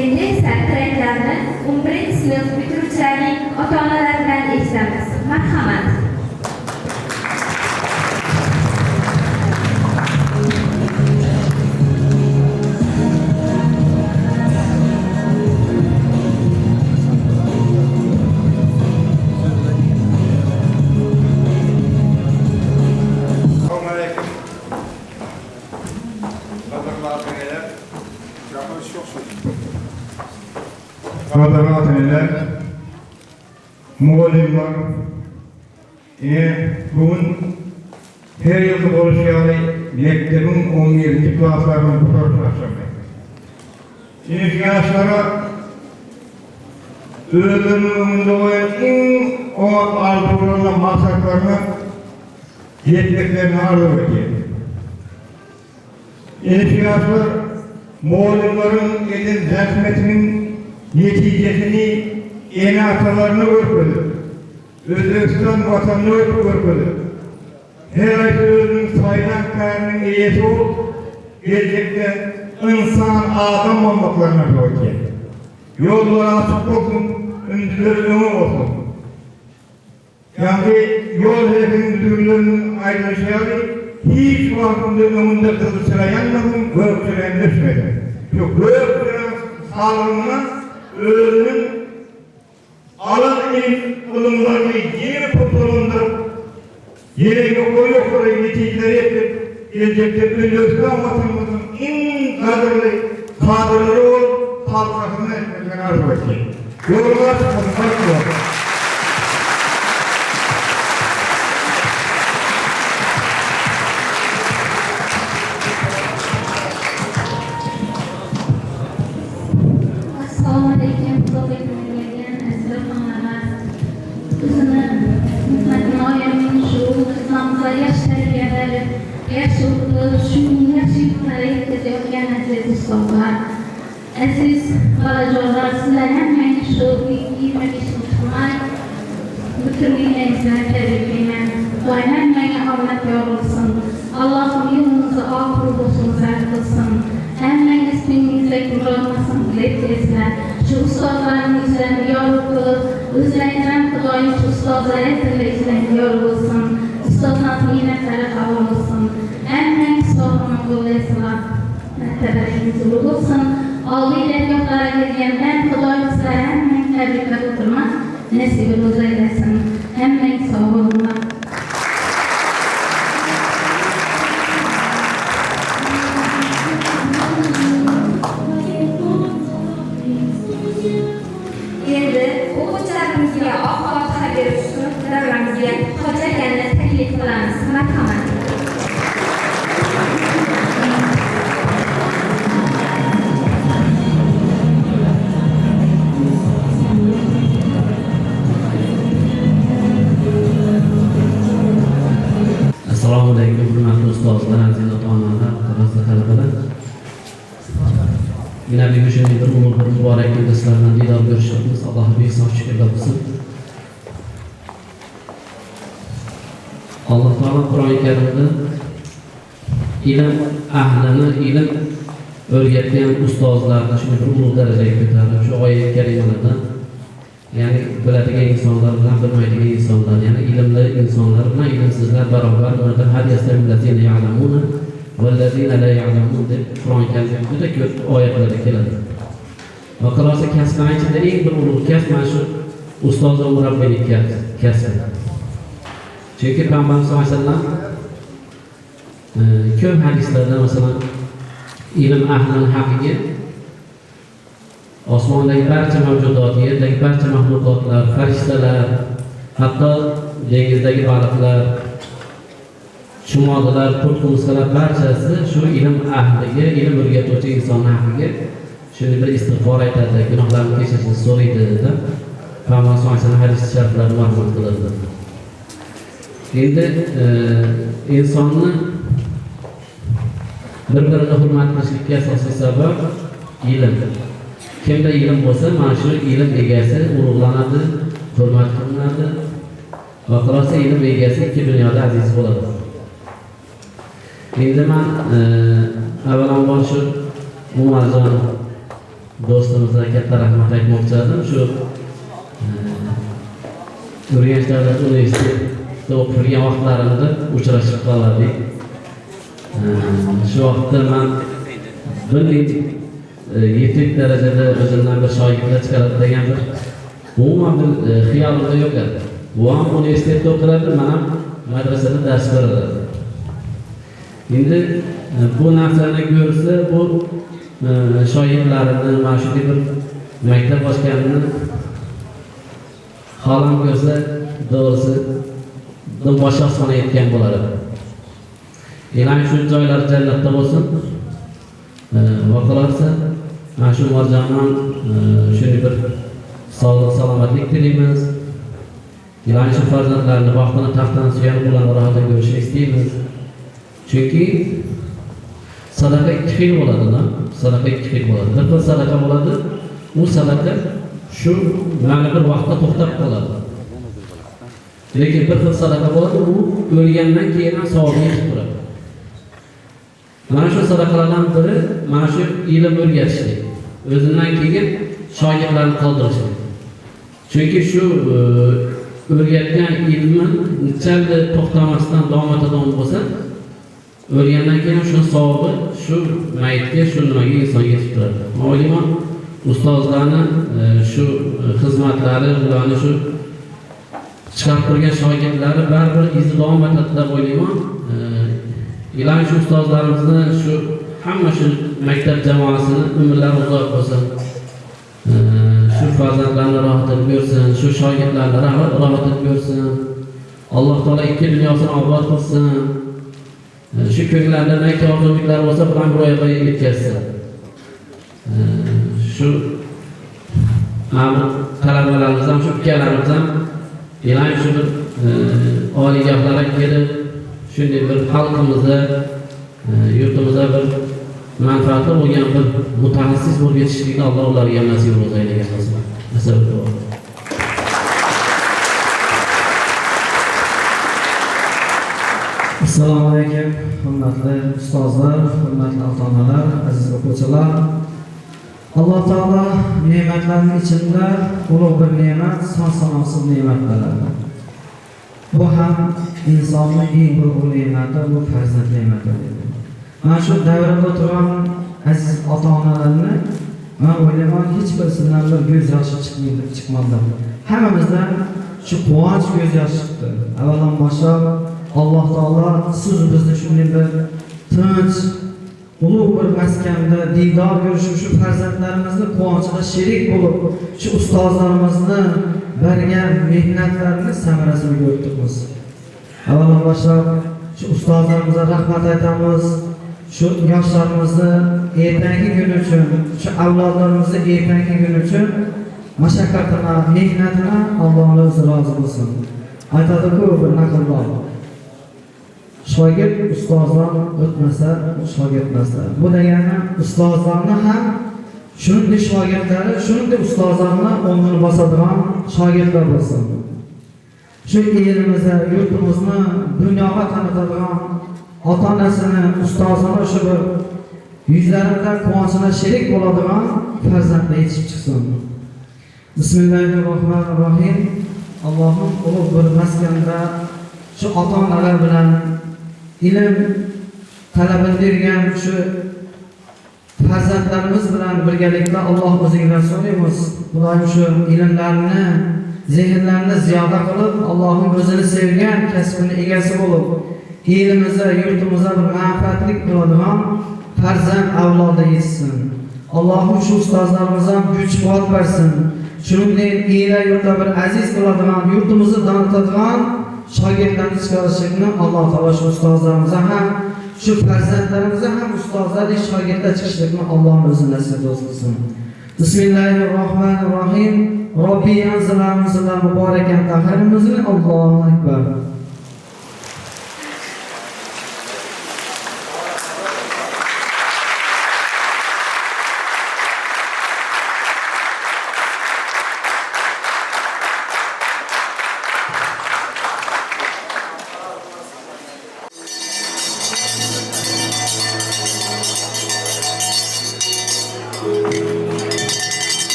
Endi esa trendlarni 11-sinf bitiruvchilarining ota-onalaridan eshitamiz. Marhamat. Qadrlatinglar, muallimlar, bugun her yıl bo'lishayotgan maktabning 11-klasslarini bitirmoqchiman. Sinf yoshlari o'zlarining eng orzulangan maqsadlarini yetkazishni arzu etadi. Sinf yoshlar muallimların elin zahmetinin neticesini en atalarını görmedi. Özbekistan vatanını görmedi. Her özünün sayılan karnının iyisi olup, gelecekte insan adam olmaklarına koyacak. Yolları açık olsun, öncüleri önü olsun. Yani yol hedefinin düdürlerinin ayrılışları hiç vaktinde önünde kılıçlayanmadın, gökçülen düşmedi. Yok, gökçülen sağlığına özünün alın ılımlarını yeni kurtulundurup, yeni koyuyor neticeleri etip, gelecekte Özbekistan vatanımızın en kadırları olup, halkasını etmekten arzu edecek. Yollar çıkmasın, var. Aziz balajonlar, sizlar hamma shu 25 may bitirganingizdan tabriklayman. Xudoy hammaga omad yor bo'lsin. Allohim yo'lingizni oxir bo'lsin, zar qilsin. Hammangiz ko'nglingizga ko'rolmasin tilaysizlar. Shu ustozlaringizlarni yor qilib, o'zlaringiz ham Xudoyim shu ustozlarning tilaysizlarga yor bo'lsin. Ustozlarning niymatlari qabul bo'lsin. Hammangiz sog'lom bo'lasizlar. Martabalaringiz ulug' bo'lsin. Oldiy dargohlarga kelgandan Xudoy sizlar hammang tabriklab o'tirman. Nasibingiz aylasin. Hammang sog' bo'linglar. Endi o'quvchilarimizga oq-fotiha berish uchun davramizga Hoji akani taklif qilamiz. Marhamat. Yine bir gücün bir umur bir mübarek günde sizlerden didar görüşlerimiz. Allah'a bir ihsan şükürler olsun. Allah Teala Kur'an-ı Kerim'de ilim ahlini, ilim öğretken ustazlarına şimdi bir ulug' darajaga ko'tardi. Şu oyat karimalarda yani biladigan insonlar bilan bilmaydigan insonlar, yani ilmli insonlar bilan ilmsizlar barobar ularda hal yastamillazina ya'lamuna vallazina la ya'lamun deb Qur'on Karimda juda ko'p oyatlarda keladi. Va qolsa kasblar ichida eng bir ulug' kasb mana shu ustoz va murabbiylik kasbi. Chunki Payg'ambar sollallohu alayhi vasallam ko'p hadislarda masalan ilm ahlining haqqiga osmondagi barcha mavjudot, yerdagi barcha maxluqotlar, farishtalar, hatto dengizdagi baliqlar, chumolilar, qurt-qumursqalar barchasi shu ilm ahliga, ilm o'rgatuvchi insonning haqqiga shuni bir istig'for aytadi, gunohlarini kechirishni so'raydi deb Payg'ambar sollallohu alayhi vasallam hadis shariflarni ma'lum qiladi. Endi insonni bir-birini hurmat qilishlikka asosiy sabab ilm. Kimda ilm bo'lsa, mana shu ilm egasi ulug'lanadi, hurmat qilinadi. Va qolsa ilm egasi ikki dunyoda aziz bo'ladi. Endi men avvalambor shu Umarjon do'stimizga katta rahmat aytmoqchi edim. Shu Urganch davlat universitetida o'qib yurgan vaqtlarimda uchrashib qoldik. Shu vaqtda men bildim yetuk darajada o'zimdan bir shogirdlar chiqaradi degan bir umuman bir xiyolimda yo'q edi. U ham universitetda o'qiradi, men ham madrasada dars beraman. Endi bu narsani ko'rsa, bu shogirdlarimni mana shu bir maktab ochganini xolam ko'rsa, to'g'risi boshi osmonga yetgan bo'lar edi. Ilohim shu joylar jannatda bo'lsin. Va qolsa mana shu Umarjondan shunday bir sog'lik, salomatlik tilaymiz. Ilohim shu farzandlarni baxtini taxtdan suyanib ularni rohatga ko'rishni istaymiz. Chunki sadaqa ikki xil bo'ladi-da. Sadaqa ikki xil bo'ladi. Bir xil sadaqa bo'ladi. U sadaqa shu mana bir vaqtda to'xtab qoladi. Lekin bir xil sadaqa bo'ladi, u o'lgandan keyin ham savobi yetib turadi. Mana shu sadaqalardan biri mana shu ilm o'rgatishlik. O'zidan keyin shogirdlarni qoldirishlik. Chunki shu o'rgatgan ilmi nechalda to'xtamasdan davom etadigan bo'lsa, o'rgandan keyin shu savobi shu maytga, shu nimaga insonga yetib turadi. Ma'lumot ustozlarni shu xizmatlari, ularni shu chiqarib turgan shogirdlari baribir izi davom etadi deb o'ylayman. Ilohim shu ustozlarimizni, shu hamma shu maktab jamoasini umrlari uzoq bo'lsin. Shu farzandlarni rohatini ko'rsin, shu shogirdlarni rohatini ko'rsin. Alloh taolo ikki dunyosini obod qilsin. Shu ko'ngillarda naki orzuliklar bo'lsa, bilan ro'yobga yetkazsin. Shu talabalarimiz ham, shu ukalarimiz ham ilohim shu bir oliygohlarga kelib shunday bir xalqimizda, yurtimizda bir manfaatli bo'lgan bir mutaxassis bo'lib yetishlikni Alloh ularga nasib qilsin. Assalomu alaykum, hurmatli ustozlar, hurmatli ota-onalar, aziz o'quvchilar. Alloh taolo ne'matlarning ichida ulug' bir ne'mat, son-sanoqsiz ne'matlar. Bu ham insonning eng ulug' ne'mati, bu farzand ne'mati. Mana shu davrada turgan aziz ota-onalarni men o'ylayman, hech birisidan bir ko'z yoshi chiqmadi. Hammamizdan shu quvonch ko'z yoshi chiqdi. Avvalambor Alloh taolo siz bizni shunday bir tinch, ulug' bir maskanda didor ko'rishib, shu farzandlarimizni quvonchida sherik bo'lib, shu ustozlarimizni bergan mehnatlarini samarasini ko'rdik biz. Avvalambor shu ustozlarimizga rahmat aytamiz. Shu yoshlarimizni ertangi kun uchun, shu avlodlarimizni ertangi kun uchun mashaqqatini, mehnatini Allohning o'zi rozi bo'lsin. Aytadi-ku bir naqllar. Shogird ustozdan o'tmasa, shogirdmaslar. Bu degani ustozlarni ham shuningdek shogirdlari, shuningdek ustozlarni o'rnini bosadigan shogirdlar bo'lsin. Shu elimizni, yurtimizni dunyoga tanitadigan ota-onasini, ustozini shu bir yuzlarida quvonchida sherik bo'ladigan farzandlar yetishib chiqsin. Bismillahirrohmanirrohim. Allohim ulug' bir maskanda shu ota-onalar bilan ilm talabini bergan shu farzandlarimiz bilan birgalikda Alloh o'zingdan so'raymiz. Ular shu ilmlarini, zehnlarini ziyoda qilib, Allohning o'zini sevgan kasbini egasi bo'lib, elimizga, yurtimizga bir manfaatli bo'ladigan farzand avlodi yetsin. Allohim shu ustozlarimizga kuch-quvvat bersin. Shuningdek, ila yurtda bir aziz bo'ladigan, yurtimizni tanitadigan shogirdlarni chiqarishni Alloh taolo shu ustozlarimizga ham, shu farzandlarimizga ham ustozlardek shogirdlar chiqishlikni Alloh o'zi nasib qilsin. Bismillahirrohmanirrohim. Robbi anzalna mubarakan tahirimizni Allohu akbar.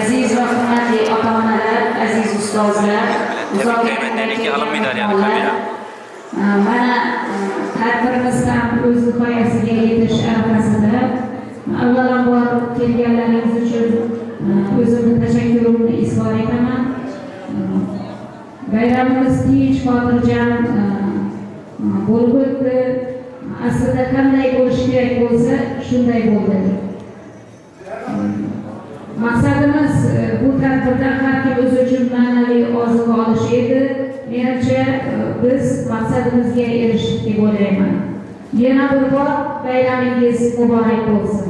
Aziz va hurmatli ota-onalar, aziz ustozlar, mana tadbirimizdan o'z nihoyasiga yetish arafasida avvalambor kelganlaringiz uchun o'zimni tashakkurimni izhor etaman. Bayramimiz tinch, xotirjam bo'lib o'tdi. Aslida qanday bo'lishi kerak bo'lsa, shunday bo'ldi. Maqsadimiz bu tadbirdan har kim o'zi uchun ma'naviy ozuqa olish edi. Menimcha biz maqsadimizga erishdik deb o'ylayman. Yana bir bor bayramingiz muborak bo'lsin.